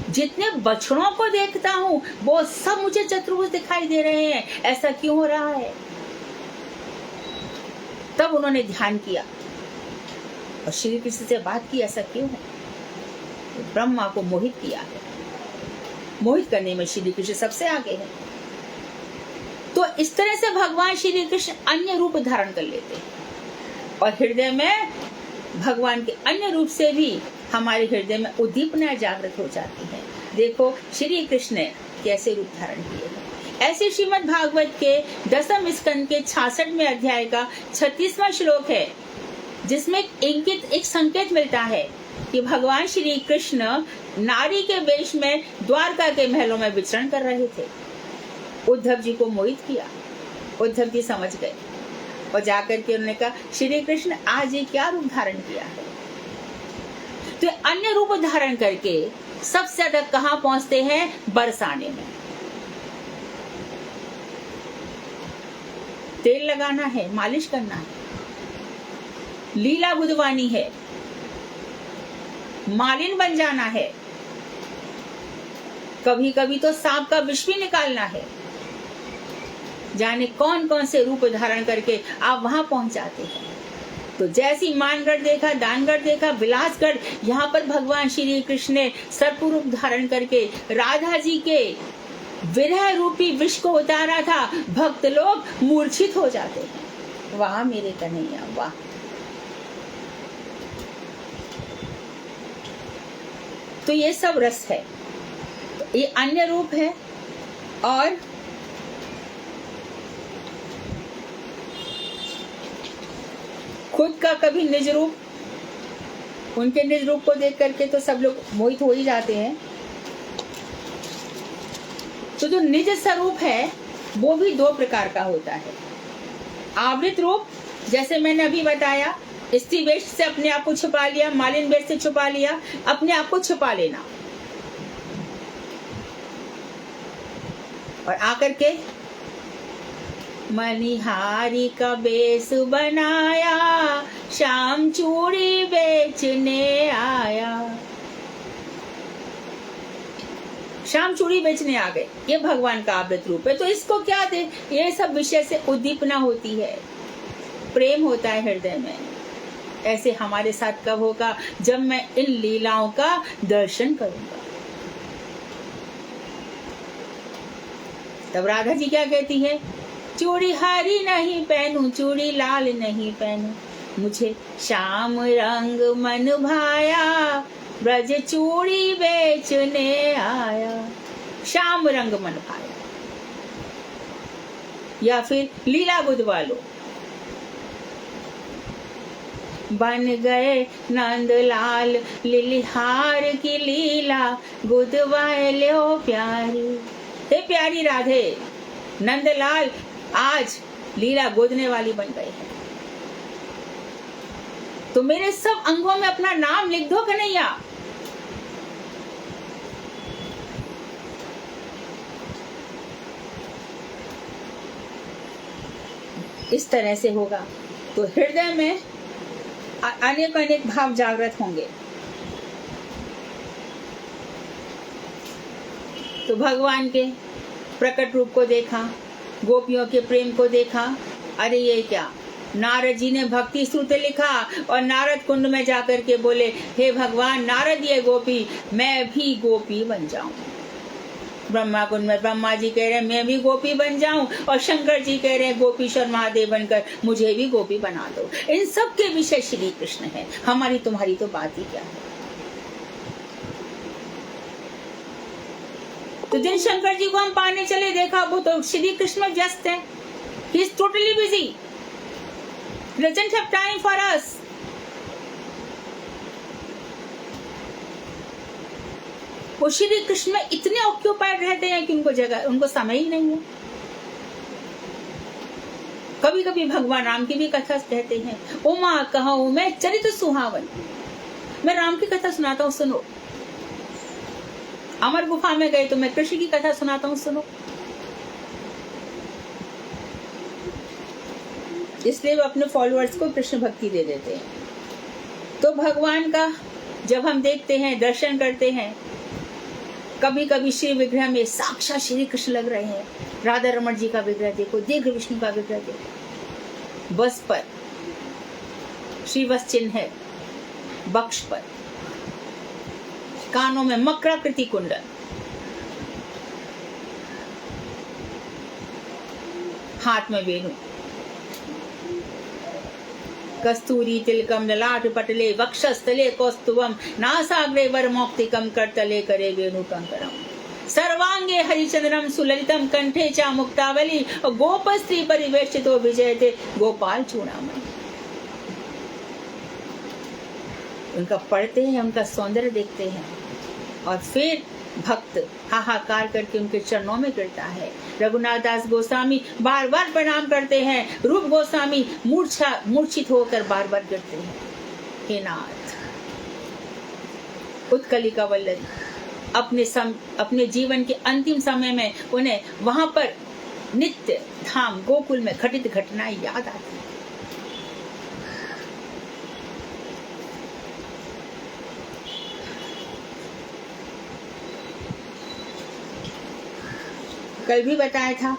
जितने बछड़ों को देखता हूँ वो सब मुझे चतुर्भुज दिखाई दे रहे हैं, ऐसा क्यों हो रहा है? तब उन्होंने ध्यान किया और श्री कृष्ण से बात की, ऐसा क्यों है? ब्रह्मा को मोहित किया है, मोहित करने में श्री कृष्ण सबसे आगे है। तो इस तरह से भगवान श्री कृष्ण अन्य रूप धारण कर लेते हैं और हृदय में भगवान के अन्य रूप से भी हमारे हृदय में उद्दीपना जागृत हो जाती है। देखो श्री कृष्ण ने कैसे रूप धारण किए हैं। ऐसे श्रीमद् भागवत के 10वें स्कंद के 66वें अध्याय का 36वां श्लोक है, जिसमें एक संकेत मिलता है कि भगवान श्री कृष्ण नारी के वेश में द्वारका के महलों में विचरण कर रहे थे। उद्धव जी को मोहित किया, उद्धव जी समझ गए और जाकर के उन्होंने कहा, श्री कृष्ण आज ये क्या रूप धारण किया है? तो अन्य रूप धारण करके सबसे ज्यादा कहाँ पहुंचते हैं? बरसाने में। तेल लगाना है, मालिश करना है, लीला बुधवानी है, मालिन बन जाना है, कभी कभी तो सांप का विष भी निकालना है। जाने कौन कौन से रूप धारण करके आप वहां पहुंच जाते हैं। तो जैसी मानगढ़ देखा, दानगढ़ देखा, विलासगढ़, यहाँ पर भगवान श्री कृष्ण ने सर्प रूप धारण करके राधा जी के विरह रूपी विष को उतारा था। भक्त लोग मूर्छित हो जाते हैं। वाह मेरे कन्हैया, वाह। तो ये सब रस है, तो ये अन्य रूप है। और खुद का कभी निज रूप, उनके निज रूप को देख करके तो सब लोग मोहित हो ही जाते हैं। तो जो निज स्वरूप है वो भी 2 प्रकार का होता है। आवृत रूप, जैसे मैंने अभी बताया, स्त्री वेश से अपने आप को छुपा लिया, मालिन वेश से छुपा लिया, अपने आप को छुपा लेना। और आकर के मनिहारी का बेस बनाया, शाम चूड़ी बेचने आया। शाम चूड़ी बेचने आ गए, ये भगवान का आवृत रूप है। तो इसको क्या दे? ये सब विषय से उद्दीपना होती है, प्रेम होता है हृदय में। ऐसे हमारे साथ कब होगा? जब मैं इन लीलाओं का दर्शन करूंगा। तब राधा जी क्या कहती है? चूड़ी हरी नहीं पहनूं, चूड़ी लाल नहीं पहनूं, मुझे श्याम रंग मन भाया, ब्रज चूड़ी बेचने आया। श्याम रंग मन भाया। या फिर लीला बुधवालो, बन गए नंदलाल लिलिहार की लीला, गुदवालो प्यारी। हे प्यारी राधे, नंदलाल आज लीला गोदने वाली बन गए हैं। तो मेरे सब अंगों में अपना नाम लिख दो कन्हैया। इस तरह से होगा तो हृदय में अनेक अनेक भाव जागृत होंगे। तो भगवान के प्रकट रूप को देखा, गोपियों के प्रेम को देखा। अरे ये क्या, नारद जी ने भक्ति स्तुति लिखा और नारद कुंड में जाकर के बोले, हे भगवान, नारद ये गोपी, मैं भी गोपी बन जाऊं। ब्रह्मा कुंड में ब्रह्मा जी कह रहे हैं मैं भी गोपी बन जाऊं, और शंकर जी कह रहे हैं गोपीश्वर महादेव बनकर मुझे भी गोपी बना दो। इन सब के विषय श्री कृष्ण है, हमारी तुम्हारी तो बात ही क्या है। तो जिन शंकर जी को हम पाने चले, देखा वो तो श्री कृष्ण में व्यस्त है। He is totally busy, doesn't have time for us. वो श्री कृष्ण में इतने ऑक्यूपाइड रहते हैं कि उनको समय ही नहीं है। कभी कभी भगवान राम की भी कथा कहते हैं, ओ माँ कहूँ मैं चरित्र सुहावन, मैं राम की कथा सुनाता हूँ सुनो। अमर गुफा में गए तो मैं कृष्ण की कथा सुनाता हूँ सुनो। इसलिए वो अपने फॉलोअर्स को कृष्ण भक्ति दे देते हैं। तो भगवान का जब हम देखते हैं, दर्शन करते हैं, कभी कभी श्री विग्रह में साक्षात श्री कृष्ण लग रहे हैं। राधा रमण जी का विग्रह देखो, दीर्घ विष्णु का विग्रह देखो, बस पर श्रीवत्स चिन्ह है, बक्ष पर, कानों में मकराकृति कुंडल, हाथ में वेणु, कस्तूरी तिलकम ललाट पटले वक्षस्थले कौस्तुभम नासाग्रे वरमौक्तिकम करतले करे वेणु कंकरम सर्वांगे हरिचंद्रम सुललितम कंठे चा मुक्तावली और गोप स्त्री परिवेष्टितो विजयते गोपाल चूड़ामणि। उनका पढ़ते हैं, उनका सौंदर्य देखते हैं, और फिर भक्त हाहाकार करके उनके चरणों में गिरता है। रघुनाथ दास गोस्वामी बार बार प्रणाम करते हैं, रूप गोस्वामी मूर्छित होकर बार बार गिरते हैं। हे नाथ, उत्कलिका वल्लरी, अपने जीवन के अंतिम समय में उन्हें वहां पर नित्य धाम गोकुल में घटित घटनाएं याद आती हैं। कल भी बताया था,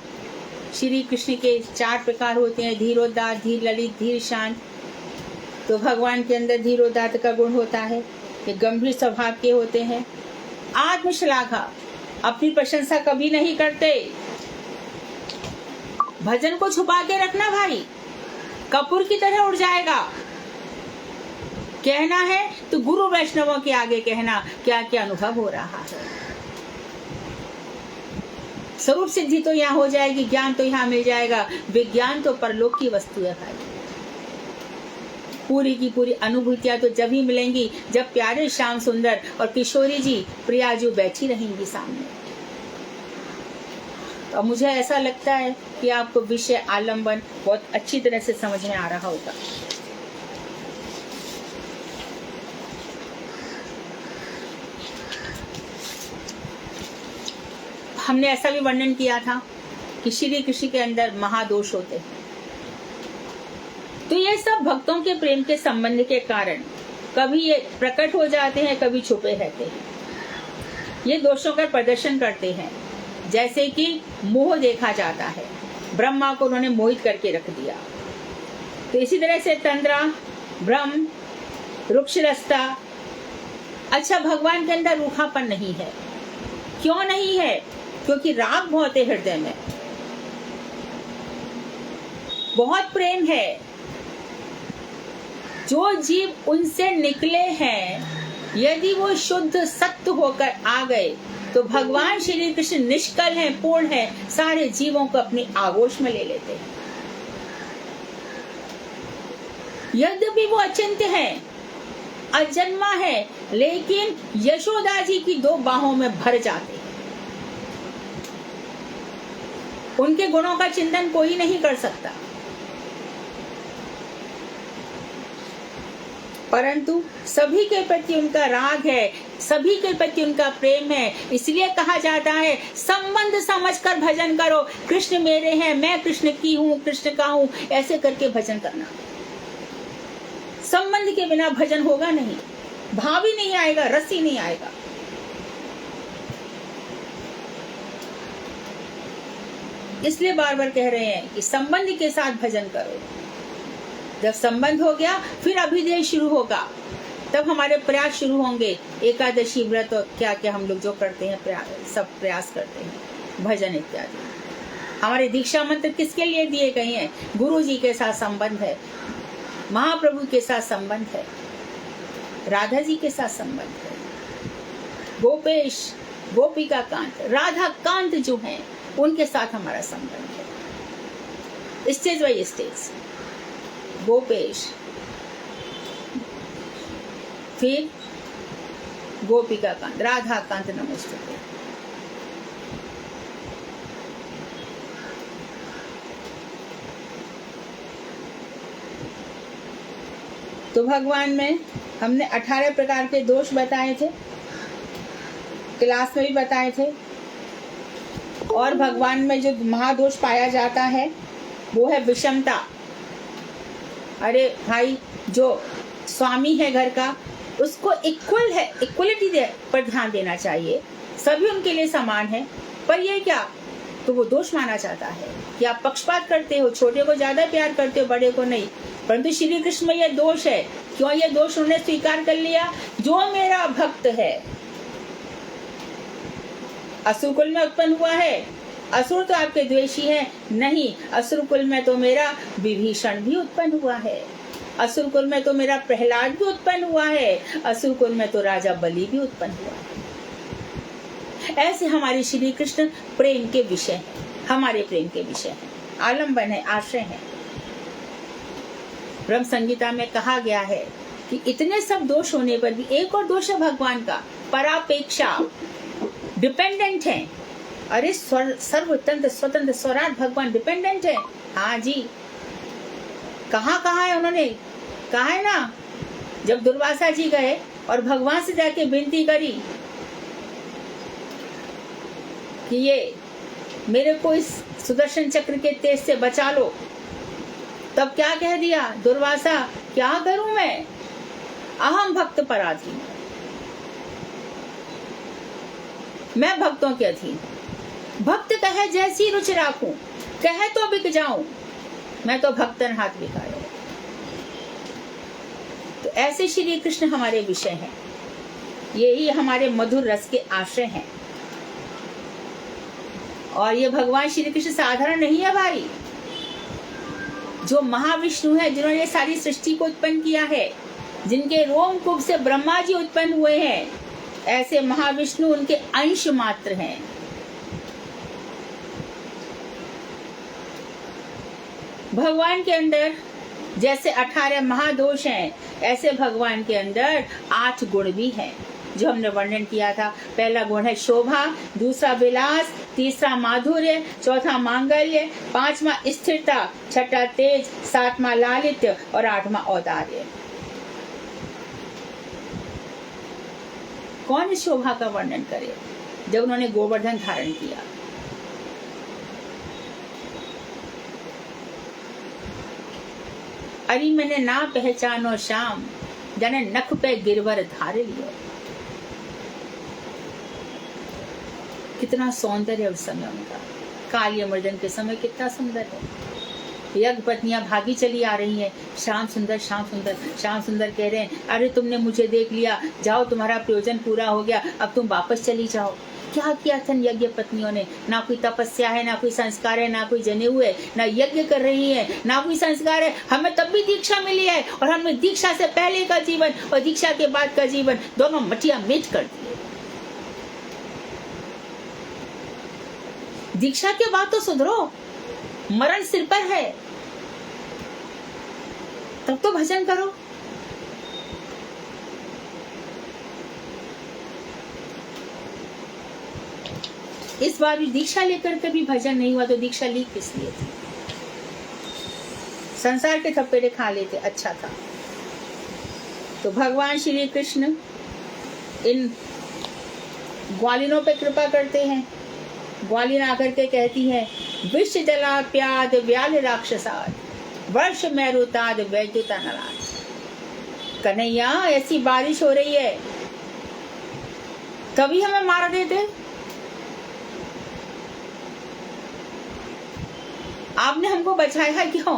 श्री कृष्ण के 4 प्रकार होते हैं, धीरोदात, धीर ललित, धीर शांत। तो भगवान के अंदर धीरोदात का गुण होता है, ये गंभीर स्वभाव के होते हैं। आत्मश्लाघा, अपनी प्रशंसा कभी नहीं करते। भजन को छुपा के रखना भाई, कपूर की तरह उड़ जाएगा। कहना है तो गुरु वैष्णवों के आगे कहना क्या क्या अनुभव हो रहा है। स्वरूप सिद्धि तो यहाँ हो जाएगी, ज्ञान तो यहाँ मिल जाएगा, विज्ञान तो परलोक की वस्तु है भाई। पूरी की पूरी अनुभूतियां तो जब ही मिलेंगी जब प्यारे श्याम सुंदर और किशोरी जी प्रियाजू बैठी रहेंगी सामने। तो मुझे ऐसा लगता है कि आपको विषय आलम्बन बहुत अच्छी तरह से समझ में आ रहा होगा। हमने ऐसा भी वर्णन किया था कि श्री कृष्ण के अंदर महादोष होते हैं। तो ये सब भक्तों के प्रेम के संबंध के कारण कभी ये प्रकट हो जाते हैं, कभी छुपे रहते हैं। ये दोषों का प्रदर्शन करते हैं, जैसे कि मोह देखा जाता है, ब्रह्मा को उन्होंने मोहित करके रख दिया। तो इसी तरह से तंद्रा, ब्रह्म, रुक्षरस्ता। अच्छा, भगवान के अंदर रूखापन नहीं है। क्यों नहीं है? क्योंकि राग बहुत है हृदय में, बहुत प्रेम है। जो जीव उनसे निकले हैं, यदि वो शुद्ध सत्य होकर आ गए तो भगवान श्री कृष्ण निष्कल हैं, पूर्ण हैं, सारे जीवों को अपनी आगोश में ले लेते हैं। यद्यपि वो अचिंत्य है, अजन्मा है, लेकिन यशोदा जी की 2 बाहों में भर जाते हैं। उनके गुणों का चिंतन कोई नहीं कर सकता, परंतु सभी के प्रति उनका राग है, सभी के प्रति उनका प्रेम है। इसलिए कहा जाता है संबंध समझकर भजन करो। कृष्ण मेरे हैं, मैं कृष्ण की हूँ, कृष्ण का हूँ, ऐसे करके भजन करना। संबंध के बिना भजन होगा नहीं, भाव ही नहीं आएगा, रस ही नहीं आएगा। इसलिए बार बार कह रहे हैं कि संबंध के साथ भजन करो। जब संबंध हो गया फिर अभिधेय शुरू होगा। तब हमारे प्रयास शुरू होंगे। एकादशी व्रत और क्या क्या हम लोग जो करते हैं, सब प्रयास करते हैं, भजन इत्यादि। हमारे दीक्षा मंत्र किसके लिए दिए गए हैं? गुरु जी के साथ संबंध है, महाप्रभु के साथ संबंध है, राधा जी के साथ संबंध है, गोपेश गोपिका कांत राधा कांत जो हैं उनके साथ हमारा संबंध है। स्टेज बाई स्टेज गोपेश, फिर गोपिका कांत, राधा कांत नमस्ते। तो भगवान में हमने 18 प्रकार के दोष बताए थे, क्लास में भी बताए थे। और भगवान में जो महादोष पाया जाता है वो है विषमता। अरे भाई, जो स्वामी है घर का उसको इक्वल है, इक्वलिटी पर ध्यान देना चाहिए, सभी उनके लिए समान है। पर ये क्या, तो वो दोष माना जाता है कि आप पक्षपात करते हो, छोटे को ज्यादा प्यार करते हो, बड़े को नहीं। परंतु श्री कृष्ण में यह दोष है। क्यों ये दोष उन्होंने स्वीकार कर लिया? जो मेरा भक्त है, असुर कुल में उत्पन्न हुआ है, असुर तो आपके द्वेषी है नहीं, असुर कुल में तो मेरा विभीषण भी उत्पन्न हुआ है, असुर कुल में तो मेरा प्रहलाद भी उत्पन्न हुआ है, असुर कुल में तो राजा बलि भी उत्पन्न हुआ है। ऐसे हमारे श्री कृष्ण प्रेम के विषय हैं, हमारे प्रेम के विषय हैं, आलम्बन है, आश्रय है। ब्रह्म संगीता में कहा गया है कि इतने सब दोष होने पर भी एक और दोष है भगवान का, परापेक्षा, डिपेंडेंट है। अरे सर्वतंत्र स्वतंत्र स्वराट भगवान डिपेंडेंट है। हाँ जी, कहाँ है उन्होंने कहा है ना, जब दुर्वासा जी गए और भगवान से जाके विनती करी कि ये मेरे को इस सुदर्शन चक्र के तेज से बचा लो, तब क्या कह दिया दुर्वासा, क्या करूं मैं, अहम भक्त पराधीन, मैं भक्तों के अधीन, भक्त कहे जैसी रुचि राखूं, कहे तो बिक जाऊं, मैं तो भक्तन हाथ बिकायो। तो ऐसे श्री कृष्ण हमारे विषय हैं, यही हमारे मधुर रस के आश्रय हैं। और ये भगवान श्री कृष्ण साधारण नहीं है भाई, जो महाविष्णु है, जिन्होंने सारी सृष्टि को उत्पन्न किया है, जिनके रोम कुंभ से ब्रह्मा जी उत्पन्न हुए हैं, ऐसे महाविष्णु उनके अंश मात्र हैं। भगवान के अंदर जैसे 18 महादोष हैं, ऐसे भगवान के अंदर 8 गुण भी हैं जो हमने वर्णन किया था। पहला गुण है शोभा, दूसरा विलास, तीसरा माधुर्य, चौथा मांगल्य, पांचवा स्थिरता, छठा तेज, सातवां लालित्य और आठवां औदार्य। कौन इस शोभा का वर्णन करे जब उन्होंने गोवर्धन धारण किया? अरे मैंने ना पहचानो श्याम, जाने नख पे गिरवर धारे लियो। कितना सौंदर्य उस समय उनका, कालिया मर्दन के समय कितना सुंदर है। यज्ञ पत्नियां भागी चली आ रही हैं, श्याम सुंदर श्याम सुंदर श्याम सुंदर कह रहे हैं, अरे तुमने मुझे देख लिया, जाओ तुम्हारा प्रयोजन पूरा हो गया, अब तुम वापस चली जाओ। क्या किया था यज्ञ पत्नियों ने? ना कोई तपस्या है, ना कोई संस्कार है, ना कोई जनेऊ है, ना यज्ञ कर रही है, ना कोई संस्कार है। हमें तब भी दीक्षा मिली है, और हमने दीक्षा से पहले का जीवन और दीक्षा के बाद का जीवन दोनों मटिया मेट कर दिए। दीक्षा के बाद तो सुधरो, मरण सिर पर है, तब तो भजन करो। इस बार भी दीक्षा लेकर कभी भजन नहीं हुआ, तो दीक्षा ली किस लिए थी? संसार के थप्पड़े खा लेते, अच्छा था। तो भगवान श्री कृष्ण इन ग्वालिनों पे कृपा करते हैं। ग्वालिन आकर के कहती है, विष जला प्याद व्याल राक्षसाद, वर्ष मैरुताद वैद्युता नराज। कन्हैया, ऐसी बारिश हो रही है, कभी हमें मार देते। आपने हमको बचाया क्यों?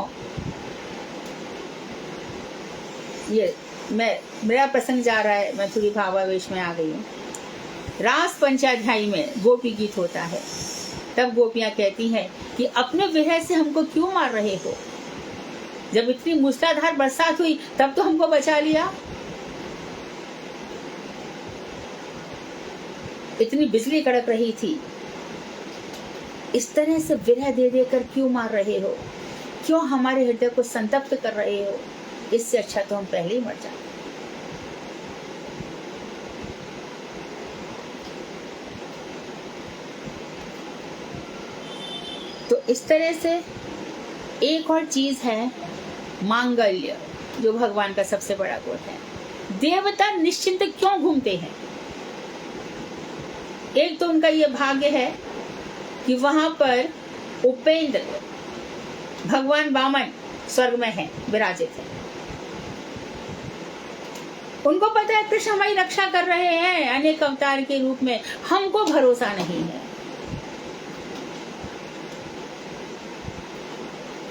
ये मेरा प्रसंग जा रहा है, मैं थोड़ी भावावेश में आ गई हूँ। रास पंचाध्यायी में गोपी गीत होता है। तब गोपियाँ कहती हैं कि अपने विरह से हमको क्यों मार रहे हो? जब इतनी मूसलाधार बरसात हुई तब तो हमको बचा लिया, इतनी बिजली कड़क रही थी, इस तरह से विरह दे देकर क्यों मार रहे हो? क्यों हमारे हृदय को संतप्त कर रहे हो? इससे अच्छा तो हम पहले ही मर जाते। तो इस तरह से एक और चीज है मांगल्य, जो भगवान का सबसे बड़ा गुण है। देवता निश्चिंत क्यों घूमते हैं? एक तो उनका ये भाग्य है कि वहां पर उपेंद्र भगवान वामन स्वर्ग में है, विराजित है। उनको पता है कृष्ण हमारी रक्षा कर रहे हैं अनेक अवतार के रूप में, हमको भरोसा नहीं है,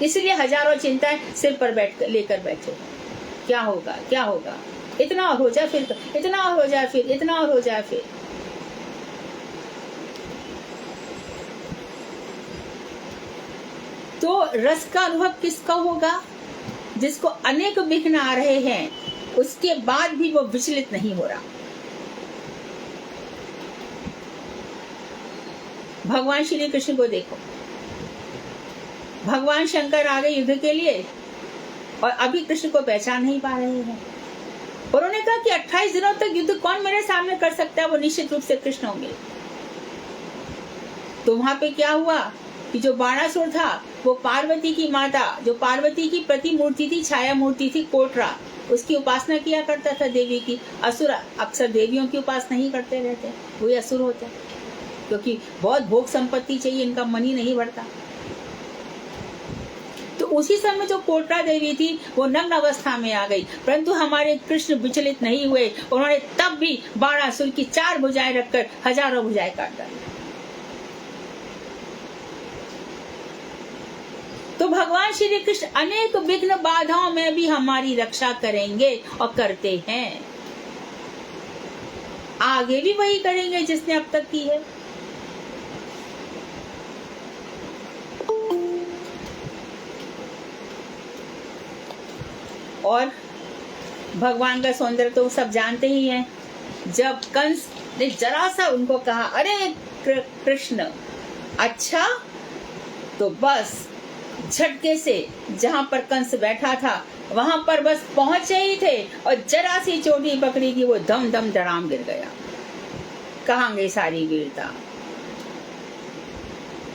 इसलिए हजारों चिंताएं सिर पर लेकर बैठे। क्या होगा, क्या होगा, इतना और हो जाए फिर, इतना और हो जाए फिर, इतना और हो जाए फिर। तो रस का अनुभव किसका होगा? जिसको अनेक विघ्न आ रहे हैं, उसके बाद भी वो विचलित नहीं हो रहा। भगवान श्री कृष्ण को देखो, भगवान शंकर आ गए युद्ध के लिए और अभी कृष्ण को पहचान नहीं पा रहे हैं। और उन्होंने कहा कि 28 दिनों तक युद्ध कौन मेरे सामने कर सकता है? वो निश्चित रूप से कृष्ण होंगे। तो वहां पे क्या हुआ कि जो बाणासुर था वो पार्वती की माता, जो पार्वती की प्रतिमूर्ति थी, छाया मूर्ति थी, कोटरा, उसकी उपासना किया करता था देवी की। असुर अक्सर देवियों की उपासना नहीं करते रहते, वही असुर होते हैं, क्योंकि बहुत भोग संपत्ति चाहिए, इनका मन ही नहीं बढ़ता। तो उसी समय जो कोटरा देवी थी वो नग्न अवस्था में आ गई, परंतु हमारे कृष्ण विचलित नहीं हुए। उन्होंने तब भी बाणासुर की 4 भुजाएं रखकर हजारों भुजाएं काट डाली। तो भगवान श्री कृष्ण अनेक विघ्न बाधाओं में भी हमारी रक्षा करेंगे और करते हैं। आगे भी वही करेंगे जिसने अब तक की है। और भगवान का सौंदर्य तो सब जानते ही हैं। जब कंस ने जरा सा उनको कहा, अरे कृष्ण अच्छा, तो बस झटके से जहां पर कंस बैठा था वहां पर बस पहुंचे ही थे और जरा सी चोटी पकड़ी की वो दम दम धड़ाम गिर गया। कहाँ गई सारी वीरता?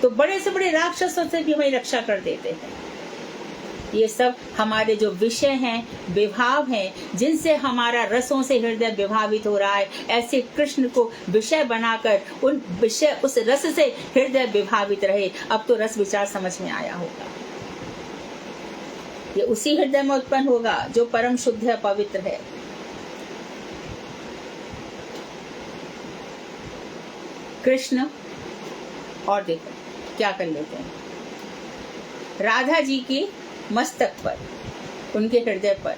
तो बड़े से बड़े राक्षसों से भी हमारी रक्षा कर देते हैं। ये सब हमारे जो विषय हैं, विभाव हैं, जिनसे हमारा रसों से हृदय विभावित हो रहा है, ऐसे कृष्ण को विषय बनाकर उस रस से हृदय विभावित रहे। अब तो रस विचार समझ में आया होगा। ये उसी हृदय में उत्पन्न होगा जो परम शुद्ध है, पवित्र है। कृष्ण और देखो क्या कर लेते हैं, राधा जी की मस्तक पर, उनके हृदय पर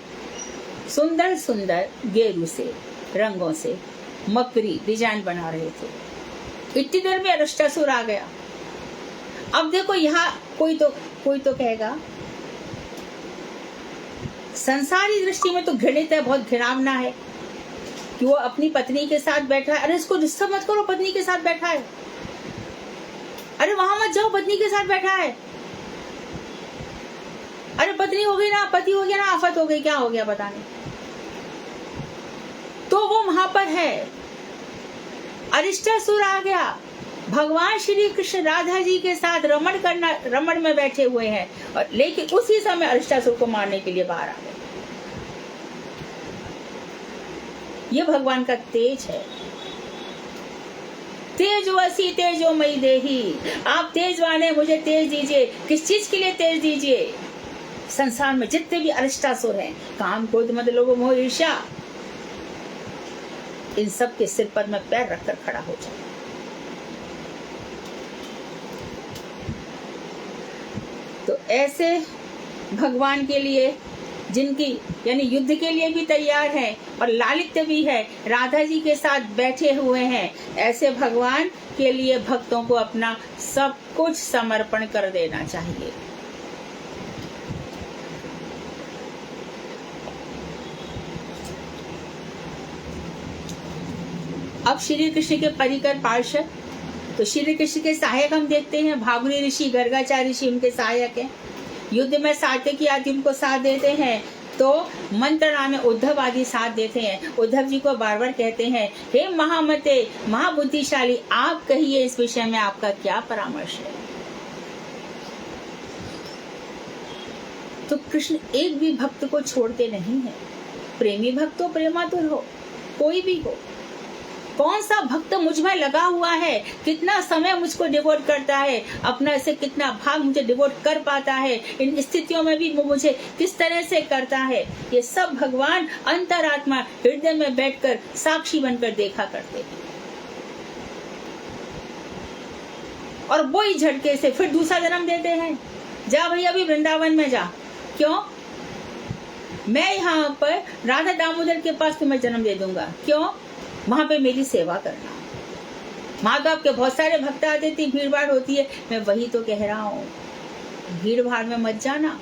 सुंदर सुंदर गेरू से रंगों से मकरी डिजाइन बना रहे थे। इतनी देर में अरिष्टासुर आ गया। अब देखो यहाँ कोई तो कहेगा संसारी दृष्टि में तो घृणित है, बहुत घिनौना है कि वो अपनी पत्नी के साथ बैठा है। अरे इसको डिस्टर्ब मत करो, पत्नी के साथ बैठा है। अरे वहां मत जाओ, पत्नी के साथ बैठा है। अरे पत्नी हो गई ना, पति हो गया ना, आफत हो गई, क्या हो गया पता नहीं। तो वो वहां पर है, अरिष्टासुर आ गया। भगवान श्री कृष्ण राधा जी के साथ रमण में बैठे हुए हैं, और लेकिन उसी समय अरिष्टासुर को मारने के लिए बाहर आ गए। ये भगवान का तेज है। तेजवसी तेजोमयी देही, आप तेजवान हैं, मुझे तेज दीजिए। किस चीज के लिए तेज दीजिए? संसार में जितने भी अरिष्टासुर हैं, काम, क्रोध, मद, लोभ, मोह, ईर्ष्या, इन सब के सिर पर मैं पैर रखकर खड़ा हो जाऊं। तो ऐसे भगवान के लिए जिनकी यानी युद्ध के लिए भी तैयार है और लालित्य भी है, राधा जी के साथ बैठे हुए हैं, ऐसे भगवान के लिए भक्तों को अपना सब कुछ समर्पण कर देना चाहिए। अब श्री कृष्ण के परिकर पार्षद, तो श्री कृष्ण के सहायक हम देखते हैं, भागुरी ऋषि, गर्गाचार्य ऋषि उनके सहायक हैं। युद्ध में सात्यकी आदि उनको साथ देते हैं, तो मंत्रणा में उद्धव आदि साथ देते हैं। उद्धव जी को बार बार कहते हैं, हे महामते, महाबुद्धिशाली, आप कहिए इस विषय में आपका क्या परामर्श है। तो कृष्ण एक भी भक्त को छोड़ते नहीं है। प्रेमी भक्त हो, प्रेमातुर हो, कोई भी हो, कौन सा भक्त मुझ में लगा हुआ है, कितना समय मुझको डिवोट करता है, अपना से कितना भाग मुझे डिवोट कर पाता है, इन स्थितियों में भी वो मुझे किस तरह से करता है, ये सब भगवान अंतरात्मा हृदय में बैठकर साक्षी बनकर देखा करते हैं। और वो ही झटके से फिर दूसरा जन्म देते हैं, जा भैया अभी वृंदावन में जा। क्यों? मैं यहाँ पर राधा दामोदर के पास तुम्हें जन्म दे दूंगा। क्यों? वहां पे मेरी सेवा करना। माधव के बहुत सारे भक्त आते थे, भीड़ भाड़ होती है, मैं वही तो कह रहा हूँ, भीड़ भाड़ में मत जाना।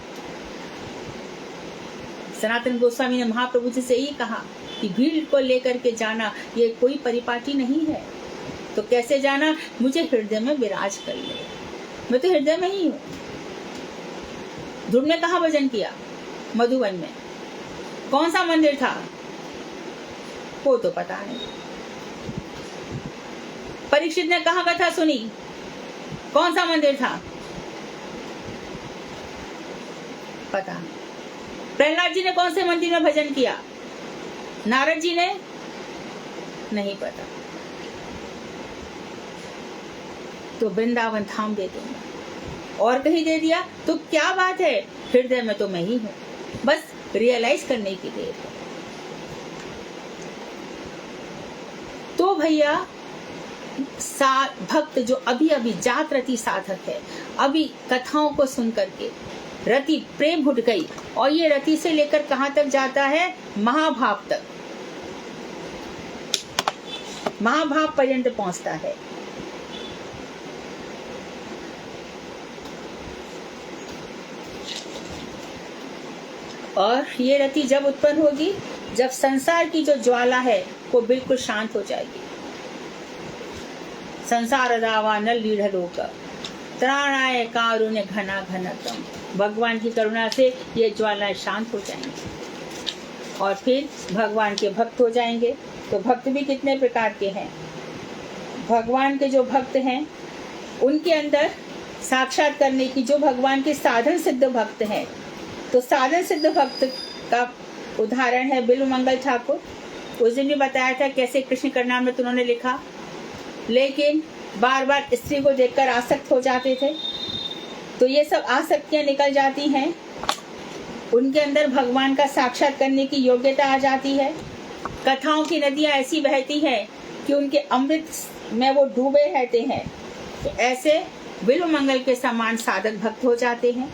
सनातन गोस्वामी ने महाप्रभु जी से यही कहा कि भीड़ को लेकर के जाना ये कोई परिपाटी नहीं है। तो कैसे जाना? मुझे हृदय में विराज कर ले, मैं तो हृदय में ही हूँ। ध्रुव ने कहा भजन किया? मधुवन में। कौन सा मंदिर था वो तो पता नहीं। परीक्षित ने कहा कथा सुनी? कौन सा मंदिर था? पता नहीं। प्रहलाद जी ने कौन से मंदिर में भजन किया? नारद जी ने? नहीं पता। तो वृंदावन धाम दे दूंगा, और कहीं दे दिया तो क्या बात है, हृदय में तो मैं ही हूं, बस रियलाइज करने की देर है। तो भैया भक्त जो अभी अभी जात रति साधक है, अभी कथाओं को सुन करके रति प्रेम उठ गई, और ये रति से लेकर कहां तक जाता है? महाभाव तक, महाभाव पर्यंत पहुंचता है। और ये रति जब उत्पन्न होगी, जब संसार की जो ज्वाला है वो बिल्कुल शांत हो जाएगी। संसार दावा न लीढ़लोक त्राणाय कारुण्य घना घनतम, भगवान की करुणा से ये ज्वालाएं शांत हो जाएंगी और फिर भगवान के भक्त हो जाएंगे। तो भक्त भी कितने प्रकार के हैं? भगवान के जो भक्त हैं उनके अंदर साक्षात करने की, जो भगवान के साधन सिद्ध भक्त हैं, तो साधन सिद्ध भक्त का उदाहरण है बिल्वमंगल ठाकुर। उस दिन भी बताया था कैसे कृष्ण कर्णामृत उन्होंने लिखा, लेकिन बार बार स्त्री को देखकर आसक्त हो जाते थे। तो ये सब आसक्तियां निकल जाती हैं, उनके अंदर भगवान का साक्षात करने की योग्यता आ जाती है। कथाओं की नदियां ऐसी बहती हैं कि उनके अमृत में वो डूबे रहते हैं। तो ऐसे बिल्वमंगल के समान साधक भक्त हो जाते हैं।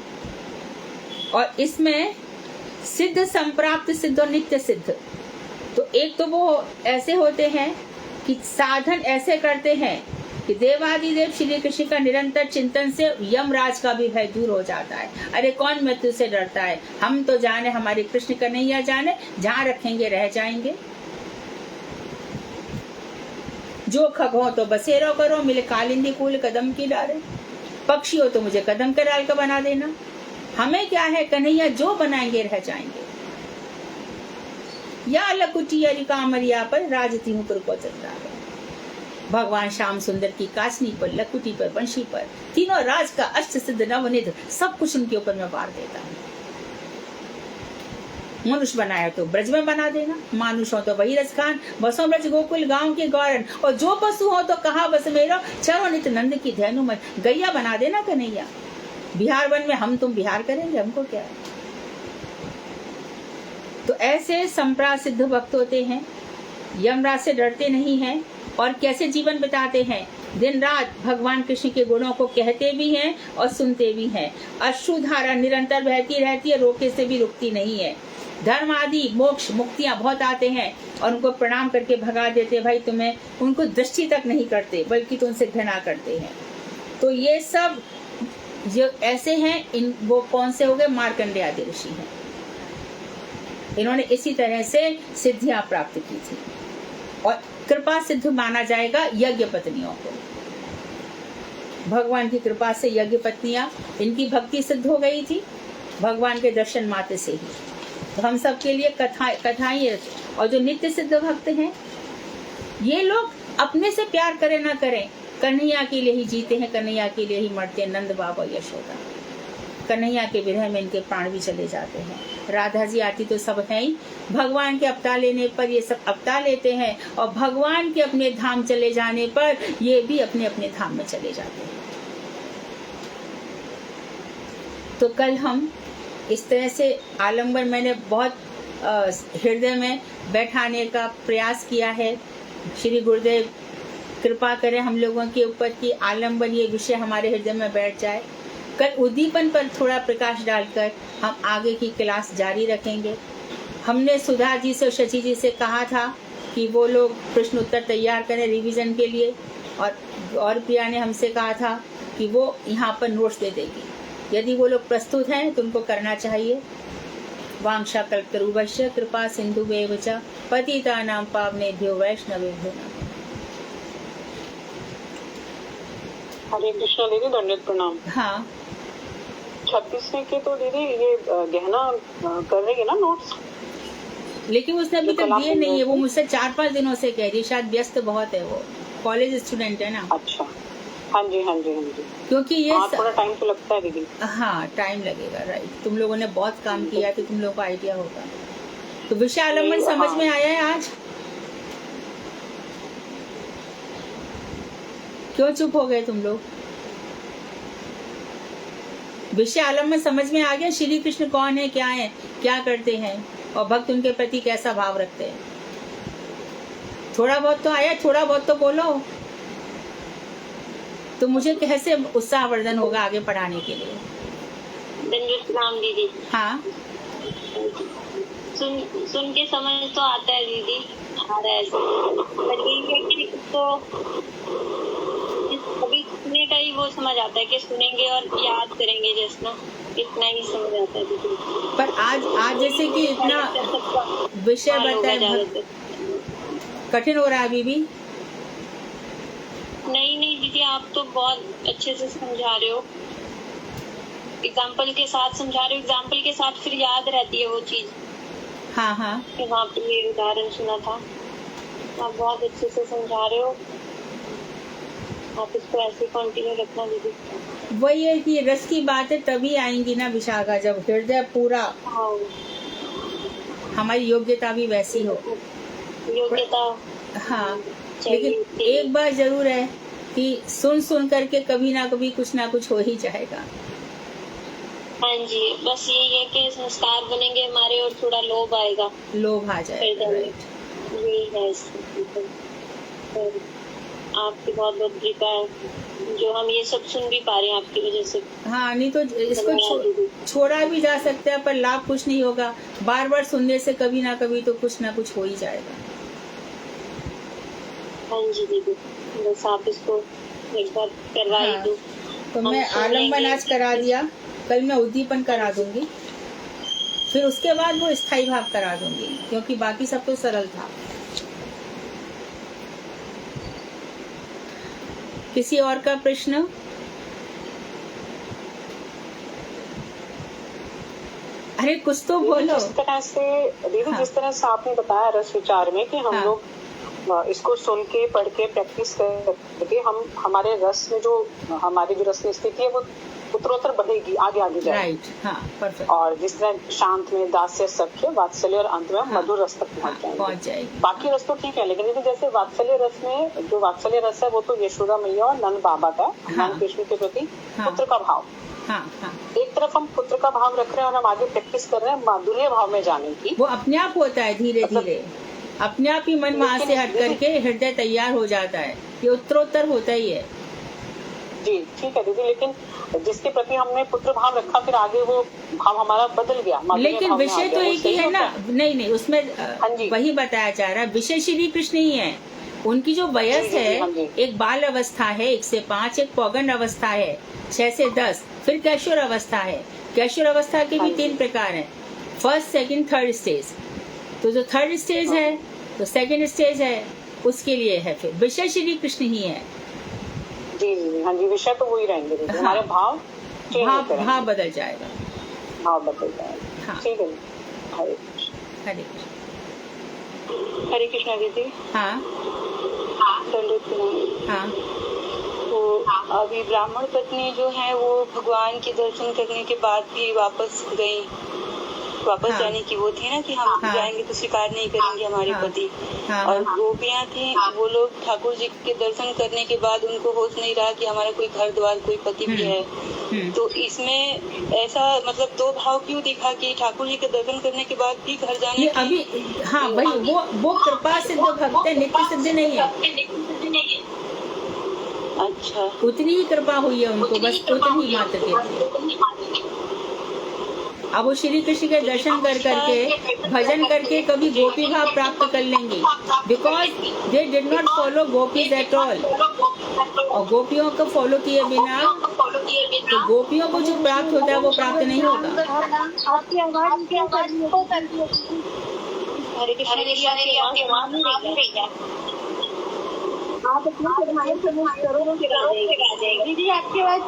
और इसमें सिद्ध, संप्राप्त सिद्ध और नित्य सिद्ध, तो एक तो वो ऐसे होते हैं कि साधन ऐसे करते हैं कि देवादिदेव श्री कृष्ण का निरंतर चिंतन से यमराज का भी भय दूर हो जाता है। अरे कौन मृत्यु से डरता है, हम तो जाने, हमारे कृष्ण कन्हैया जाने, जहाँ रखेंगे रह जाएंगे। जो खग हो तो बसेरो करो, मिले कालिंदी फूल कदम की डाले, पक्षी हो तो मुझे कदम का डाल का बना देना, हमें क्या है, कन्हैया जो बनाएंगे रह जाएंगे। या लकुटी अरी कामरिया पर राजती हूँ को चलता है। भगवान श्याम सुंदर की काचनी पर, लकुटी पर, बंशी पर, तीनों राज का अष्ट सिद्ध नवनिध सब कुछ उनके ऊपर में वार देता है। मनुष्य बनाया तो ब्रज में बना देना, मानुष हो तो वही रसखान, बसों ब्रज गोकुल गांव के गौरन, और जो पशु हो तो कहा बस मेरो, चरो नित नंद की धैनु में, गैया बना देना कन्हैया। बिहार वन में हम तुम बिहार करेंगे, हमको क्या है। तो ऐसे संप्राप्त सिद्ध भक्त होते हैं, यमराज से डरते नहीं हैं, और कैसे जीवन बिताते हैं, दिन रात भगवान कृष्ण के गुणों को कहते भी हैं और सुनते भी हैं। अश्रुधारा निरंतर बहती रहती है, रोके से भी रुकती नहीं है। धर्म आदि मोक्ष मुक्तियां बहुत आते हैं और उनको प्रणाम करके भगा देते, भाई तुम्हें उनको दृष्टि तक नहीं करते बल्कि तो उनसे घृणा करते हैं। तो ये सब जो ऐसे हैं, इन वो कौन से हो गए, मार्कंडेय आदि ऋषि हैं। इन्होंने इसी तरह से सिद्धियां प्राप्त की थी और कृपा सिद्ध माना जाएगा यज्ञ पत्नियों को। भगवान की कृपा से यज्ञ पत्नियां, इनकी भक्ति सिद्ध हो गई थी भगवान के दर्शन मात्र से ही। तो हम सब के लिए कथाएं और जो नित्य सिद्ध भक्त हैं, ये लोग अपने से प्यार करें ना करें, कन्हैया के लिए ही जीते हैं, कन्हैया के लिए ही मरते हैं। नंद बाबा यशोदा, कन्हैया के विरह में इनके प्राण भी चले जाते हैं। राधा जी आती तो सब है ही, भगवान के अवतार लेने पर ये सब अवतार लेते हैं और भगवान के अपने धाम चले जाने पर ये भी अपने अपने धाम में चले जाते हैं। तो कल हम इस तरह से आलम्बन मैंने बहुत हृदय में बैठाने का प्रयास किया है। श्री गुरुदेव कृपा करें हम लोगों के ऊपर कि आलम्बन ये विषय हमारे हृदय में बैठ जाए। कल उद्दीपन पर थोड़ा प्रकाश डालकर हम आगे की क्लास जारी रखेंगे। हमने सुधा जी से और शशि जी से कहा था कि वो लोग प्रश्न उत्तर तैयार करें रिवीजन के लिए, और प्रिया ने हमसे कहा था कि वो यहाँ पर नोट्स दे देगी। यदि वो लोग प्रस्तुत हैं तो उनको करना चाहिए। वांछा कल्पतरुभ्यश्च कृपा सिन्धुभ्येव च पतितानां पावनेभ्यो वैष्णवेभ्यो नमः। हरे कृष्णा दीदी, दंडवत प्रणाम। हाँ, 26वें के तो दीदी ये गहना कर रही है ना नोट्स, लेकिन उसने अभी तक दिए नहीं है। वो मुझसे 4-5 दिनों से कह रही है, शायद व्यस्त बहुत है, वो कॉलेज स्टूडेंट है ना। अच्छा, हाँ जी हाँ जी हाँ जी। क्योंकि ये थोड़ा टाइम तो लगता है दीदी। हाँ, टाइम लगेगा, राइट। तुम लोगों ने बहुत काम किया तो तुम लोगों को आइडिया होगा। तो विषय आलम्बन समझ में आया है आज? क्यों चुप हो गए तुम लोग? विषय आलम्बन समझ में आ गया? श्री कृष्ण कौन है, क्या है, क्या करते हैं और भक्त उनके प्रति कैसा भाव रखते हैं? थोड़ा बहुत तो आया, थोड़ा बहुत तो बोलो, तो मुझे कैसे उत्साहवर्धन होगा आगे पढ़ाने के लिए। प्रणाम दीदी। हाँ, सुन के समझ तो आता है दीदी, आ रहा है, पर ये है कि तो अभी सुनने का ही वो समझ आता है कि सुनेंगे और याद करेंगे, जैसे इतना ही समझ आता है दीदी। पर आज जैसे कि इतना विषय बताए, कठिन हो रहा है अभी भी? नहीं दीदी, आप तो बहुत अच्छे से समझा रहे हो, एग्जाम्पल के साथ समझा रहे हो। एग्जाम्पल के साथ फिर याद रहती है वो चीज। हाँ हाँ, कि वहाँ पे ये उदाहरण सुना था। आप बहुत अच्छे से समझा रहे हो, आप इसको ऐसे कंटिन्यू रखना दीदी। वही है कि रस की बातें तभी आएंगी ना विशाखा, जब हृदय पूरा, हमारी योग्यता भी वैसी हो। योग्यता, हाँ, लेकिन एक बात जरूर है कि सुन करके कभी ना कभी कुछ ना कुछ हो ही जाएगा। हाँ जी, बस यही है कि संस्कार बनेंगे हमारे और थोड़ा लोभ आएगा, लोभ आ जाएगा, राइट। यही है आपकी बहुत बहुत कृपा है जो हम ये सब सुन भी पा रहे हैं आपकी वजह से। हाँ, नहीं तो इसको छोड़ा भी जा सकता है, पर लाभ कुछ नहीं होगा। बार बार सुनने से कभी ना कभी तो कुछ ना कुछ हो ही जाएगा। हाँ जी दीदी, बस आप इसको एक बार करवा ही दो। तो मैं आलम्बन आज करा दिया, कल मैं उद्दीपन करा दूंगी, फिर उसके बाद वो स्थायी भाव करा दूंगी, क्योंकि बाकी सब तो सरल था। किसी और का प्रश्न? अरे कुछ तो बोलो। जिस तरह से दीदी, जिस तरह से आपने बताया रस विचार में कि हम लोग इसको सुन के पढ़ के प्रैक्टिस करके हम हमारे रस में जो हमारी जो रस में स्थिति है वो उत्तरोत्तर बढ़ेगी, आगे जाएगी। राइट, हाँ, परफेक्ट। और जिस तरह शांत में दास्य, सख्य, वात्सल्य और अंत में मधुर रस तक पहुंच जाएगी। बाकी रस तो ठीक है, लेकिन जैसे वात्सल्य रस में जो वात्सल्य रस है वो तो यशोदा मैया और नंद बाबा का, नंद कृष्ण के प्रति पुत्र का भाव। एक तरफ हम पुत्र का भाव रख रहे हैं और हम आगे प्रैक्टिस कर रहे हैं माधुर्य भाव में जाने की। वो अपने आप होता है धीरे धीरे। अपने आप ही मन वहाँ से हट करके हृदय तैयार हो जाता है। ये उत्तरोत्तर होता ही है। जी ठीक है दीदी, लेकिन जिसके प्रति हमने पुत्र भाव रखा फिर आगे वो भाव हमारा बदल गया, लेकिन विषय तो एक ही है ना। नहीं, उसमें जी। वही बताया जा रहा है, विषय श्री कृष्ण ही है। उनकी जो वयस है, एक बाल अवस्था है 1 से 5, एक पौगंड अवस्था है 6 से 10, फिर कैशोर अवस्था है। कैशोर अवस्था के भी 3 प्रकार हैं, फर्स्ट, सेकंड, थर्ड स्टेज। तो जो थर्ड स्टेज है, तो सेकंड स्टेज है, उसके लिए है फिर विषय श्री कृष्ण ही है। जी जी हाँ जी, विषय तो वही रहेंगे दीदी, हमारे भाव भाव बदल जाएगा, भाव बदल जाएगा। हाँ। ठीक है, हरे कृष्ण। हरे कृष्ण। हरे कृष्णा दीदी। हाँ हाँ तो अभी ब्राह्मण पत्नी जो है वो भगवान के दर्शन करने के बाद भी वापस गई, वापस हाँ। जाने की वो थी ना कि हम हाँ। जाएंगे तो स्वीकार नहीं करेंगे हमारे हाँ। पति। हाँ। और गोपियाँ थी, वो लोग ठाकुर जी के दर्शन करने के बाद उनको होश नहीं रहा कि हमारा कोई घर द्वार, कोई पति भी है। तो इसमें ऐसा मतलब 2 भाव क्यों दिखा कि ठाकुर जी के दर्शन करने के बाद भी घर जाने ये की? अभी हाँ वही वो कृपा सिद्ध भक्त है, नित्य सिद्ध नहीं है। अच्छा, उतनी ही कृपा हुई है उनको, बस उतनी ही मात्र के। अब वो श्री कृष्ण के दर्शन कर करके भजन करके कभी गोपी भाव प्राप्त कर लेंगे, because they did not follow gopis at all. और गोपियों को फॉलो किए बिना तो गोपियों को जो प्राप्त होता है वो प्राप्त नहीं होगा। आपकी आवाज क्या कर रही है? हरे कृष्ण दीदी, आपकी आवाज नहीं रही है। आप अपने फरमाइश करो दीदी, आपकी आवाज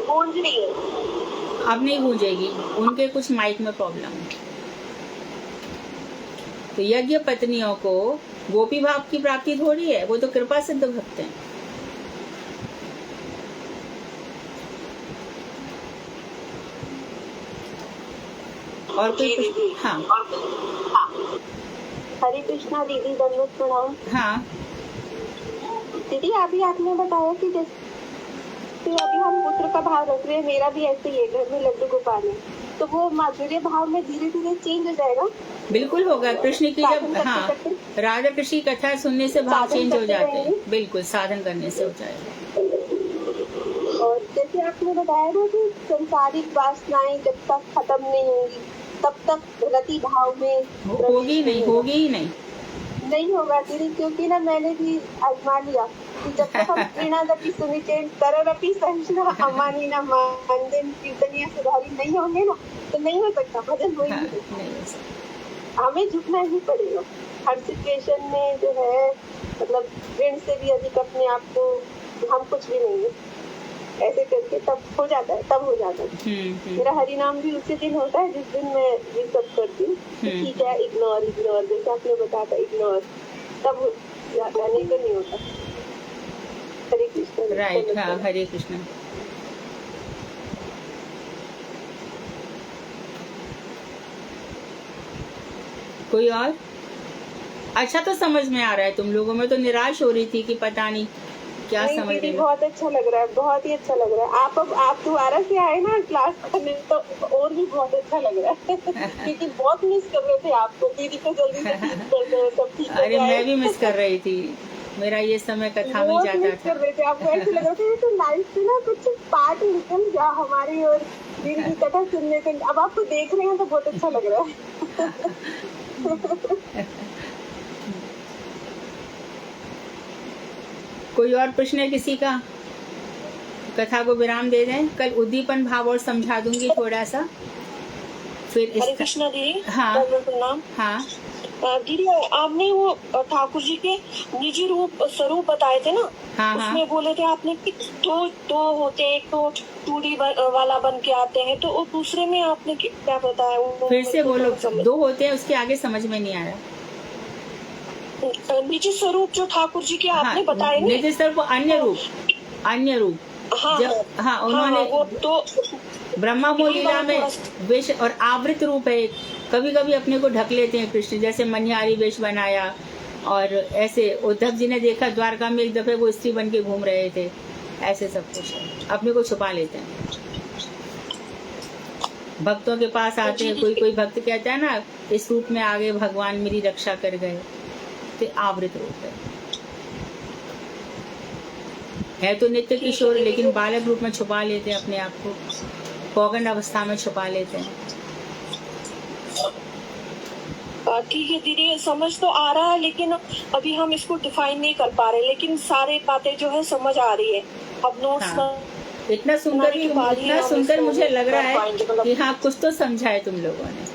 गूंज रही है। अब नहीं गूंजेगी, उनके कुछ माइक में प्रॉब्लम है। तो यज्ञ पत्नियों को गोपी भाव की प्राप्ति थोड़ी है, वो तो कृपा सिद्ध भक्त हैं। और कोई कुछ? हाँ हरे कृष्णा दीदी, दंडवत प्रणाम। हाँ दीदी अभी आपने बताया कि जैसे अभी हम पुत्र का भाव रख रहे हैं, मेरा भी ऐसे ही है, घर में लड्डू गोपाल है, तो वो माधुर्य भाव में धीरे धीरे चेंज हो जाएगा। बिल्कुल होगा। कृष्ण की जब राधा कृष्ण की कथा सुनने से भाव चेंज हो जाते हैं, बिल्कुल साधन करने से हो जाएगा। और जैसे आपने बताया ना कि संसारिक वासनाएं जब तक खत्म नहीं होंगी तब तक रति भाव में होगी ही नहीं नहीं होगा दीदी, क्योंकि ना मैंने भी आजमा लिया कि जब तक हम प्रेणादपि सुनिचेन तररपि संशय अमानी ना मंजन कीर्तनिया सुधारी नहीं होंगे ना, तो नहीं हो सकता भजन। हो ही नहीं हो सकता, हमें झुकना ही पड़ेगा हर सिचुएशन में। जो है मतलब ऋण से भी अधिक अपने आप को हम कुछ भी नहीं है, ऐसे करके तब हो जाता है। मेरा हरि नाम भी उसी दिन होता है जिस दिन मैं ये सब करती हूँ। ठीक है, इग्नोर जैसे आपने बताया था, इग्नोर तब हो जाता है, नहीं तो नहीं होता। हरे कृष्ण। राइट, हाँ हरे कृष्ण। कोई और? अच्छा तो समझ में आ रहा है तुम लोगों में, तो निराश हो रही थी कि पता नहीं क्या समझ रही है। बहुत अच्छा लग रहा है, बहुत ही अच्छा लग रहा है। आप दोबारा से आए ना क्लास करने, तो और भी बहुत अच्छा लग रहा है क्योंकि बहुत मिस कर रहे थे आपको। दीदी को जल्दी से ठीक कर दो, सब ठीक हो जाए। अरे मैं भी मिस कर रही थी, मेरा ये समय कथा में जाता मिस कर रहे थे आपको, ऐसे लग रहा था तो लाइफ से ना कुछ पार्ट निकल गया हमारी और दीदी की कथा सुनने के। अब आपको देख रहे हैं तो बहुत अच्छा लग रहा है। कोई और प्रश्न है किसी का? कथा को विराम दे दें। कल उद्दीपन भाव और समझा दूंगी थोड़ा सा, फिर हरे कृष्णा दीदी। हाँ प्रणाम। हाँ दीदी आपने वो ठाकुर जी के निजी स्वरूप बताए थे ना। हाँ उसमें बोले थे आपने कि दो होते हैं, एक तो टूटी वाला बन के आते हैं, तो वो दूसरे में आपने क्या बताया? फिर से बोलो। 2 होते हैं, उसके आगे समझ में नहीं आया। निजी स्वरूप जो ठाकुर जी के आपने बताए, निजी स्वरूप अन्य रूप। हाँ उन्होंने वो तो ब्रह्मा को लीला में वेश और आवृत रूप है। कभी कभी अपने को ढक लेते हैं कृष्ण, जैसे मनिहारी वेश बनाया। और ऐसे उद्धव जी ने देखा द्वारका में एक दफे वो स्त्री बन के घूम रहे थे, ऐसे सब कुछ अपने को छुपा लेते हैं। भक्तों के पास आते हैं, कोई कोई भक्त कहता है ना, इस रूप में आगे भगवान मेरी रक्षा कर गए, तो आवृत रूप है तो नित्य किशोर, लेकिन बालक रूप में छुपा लेते हैं अपने आप को, पौगंड अवस्था में छुपा लेते हैं। ठीक है दीदी, समझ तो आ रहा है, लेकिन अभी हम इसको डिफाइन नहीं कर पा रहे, लेकिन सारी बातें जो है समझ आ रही है। अब नोट्स इतना सुंदर मुझे लग रहा है कि हाँ कुछ तो समझा है तुम लोगों ने।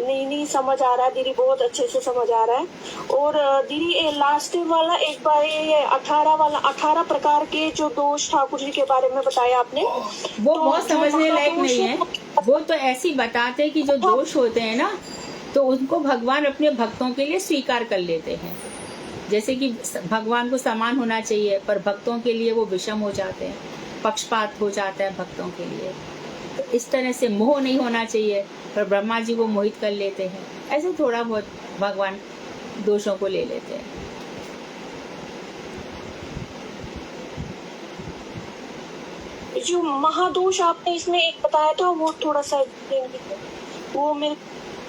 नहीं समझ आ रहा है दीदी, बहुत अच्छे से समझ आ रहा है। और दीदी लास्ट वाला एक बार ये 18 प्रकार के जो दोष ठाकुर जी के बारे में बताया आपने, वो बहुत समझने लायक नहीं है। वो तो ऐसी बताते कि जो दोष होते हैं ना, तो उनको भगवान अपने भक्तों के लिए स्वीकार कर लेते हैं। जैसे कि भगवान को समान होना चाहिए, पर भक्तों के लिए वो विषम हो जाते हैं, पक्षपात हो जाता है भक्तों के लिए। तो इस तरह से मोह नहीं होना चाहिए, पर ब्रह्मा जी वो मोहित कर लेते हैं। ऐसे थोड़ा बहुत भगवान दोषों को ले लेते हैं। जो महादोष आपने इसमें एक बताया था, वो थोड़ा सा वो मेरे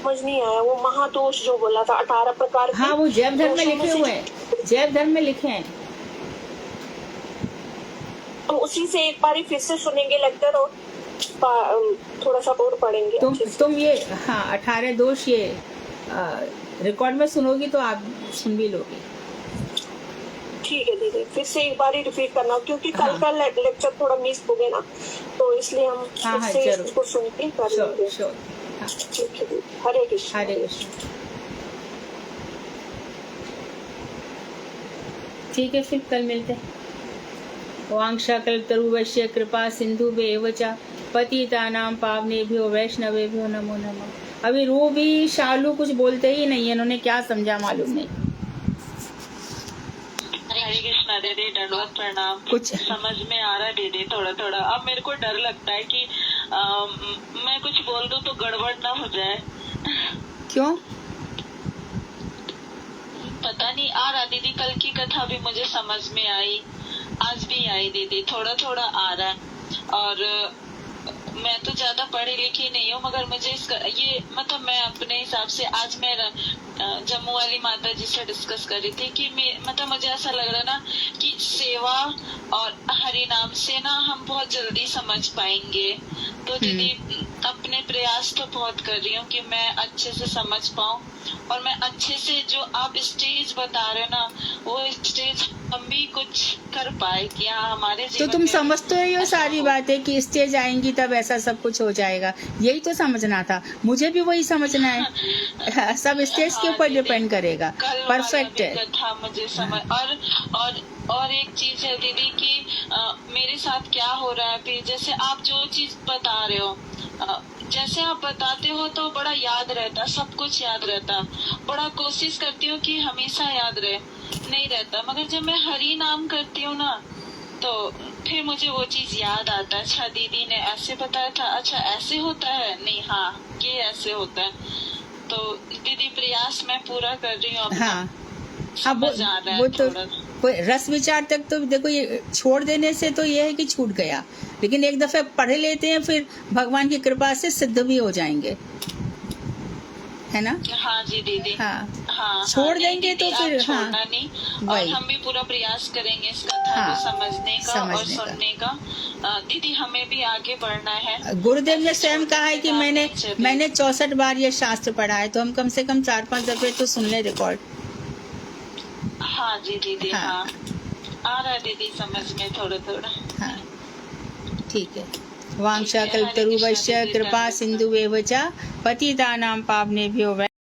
समझ नहीं आया। वो महादोष जो बोला था 18 प्रकार के, हाँ वो जैव धर्म में लिखे हुए हैं, जैव धर्म में लिखे हैं। तो उसी से एक बार फिर से सुनेंगे लेक्चर, और थोड़ा सा और पढ़ेंगे। तुम ये 18 दोष ये रिकॉर्ड में सुनोगी तो आप सुन भी लोगी। ठीक है दीदी, फिर से एक बार ही रिपीट करना, क्योंकि कल का लेक्चर थोड़ा मिस हो गया ना, तो इसलिए हम फिर से इसको सुन के कर लेंगे। ठीक है, हरे कृष्ण। हरे कृष्ण। ठीक है, फिर कल मिलते हैं। वांछा कल्पतरुवश्य कृपा सिंधुभ्येव च पतितानां पावनेभ्यो वैष्णवेभ्यो नमो नमः। अभी रूबी शालू कुछ बोलते ही नहीं है, इन्होंने क्या समझा मालूम नहीं। हरे कृष्णा दीदी, दंडवत प्रणाम। कुछ समझ में आ रहा है दीदी थोड़ा थोड़ा। अब मेरे को डर लगता है कि मैं कुछ बोल दूं तो गड़बड़ ना हो जाए। क्यों? पता नहीं आ रहा दीदी, कल की कथा भी मुझे समझ में आई, आज भी आई दीदी, थोड़ा थोड़ा आ रहा है। और मैं तो ज्यादा पढ़ी लिखी नहीं हूँ, मगर मुझे ये मतलब मैं अपने हिसाब से आज मैं जम्मू वाली माता जी से डिस्कस कर रही थी कि मतलब मुझे ऐसा लग रहा ना कि सेवा और हरि नाम से ना हम बहुत जल्दी समझ पाएंगे। तो दीदी अपने प्रयास तो बहुत कर रही हूँ कि मैं अच्छे से समझ पाऊँ, और मैं अच्छे से जो आप स्टेज बता रहे हो ना, वो स्टेज हम भी कुछ कर पाए कि हाँ हमारे तो तुम समझ तो रही हो सारी बातें कि स्टेज आएंगी तब ऐसा सब कुछ हो जाएगा, यही तो समझना था। मुझे भी वही समझना है। सब स्टेज के ऊपर डिपेंड करेगा। परफेक्ट है। था मुझे समझ। और एक चीज है दीदी कि मेरे साथ क्या हो रहा है अभी, जैसे आप जो चीज बता रहे हो, जैसे आप बताते हो तो बड़ा याद रहता, सब कुछ याद रहता, बड़ा कोशिश करती हूँ कि हमेशा याद रहे, नहीं रहता। मगर जब मैं हरि नाम करती हूँ ना, तो फिर मुझे वो चीज याद आता है। अच्छा दीदी ने ऐसे बताया था, अच्छा ऐसे होता है, नहीं हाँ ये ऐसे होता है। तो दीदी प्रयास मैं पूरा कर रही हूँ। हाँ, समझ आ रहा है वो तो थोड़ा। रस विचार तक तो देखो, ये छोड़ देने से तो ये है कि छूट गया, लेकिन एक दफे पढ़ लेते हैं फिर भगवान की कृपा से सिद्ध भी हो जाएंगे, है ना? हाँ जी दीदी। हाँ, छोड़ देंगे तो फिर हाँ नहीं, और हम भी पूरा प्रयास करेंगे इस कथा को समझने का और सुनने का। दीदी हमें भी आगे बढ़ना है। गुरुदेव ने स्वयं कहा है कि मैंने 64 बार ये शास्त्र पढ़ा है, तो हम कम से कम 4-5 दफे तो सुन ले रिकॉर्ड। हाँ जी दीदी। हाँ आ रहा है दीदी समझ में थोड़ा थोड़ा। हाँ ठीक है। वांछा कल्पतरुभ्यश्च कृपा सिंधुभ्येव च पतितानां पावनेभ्यो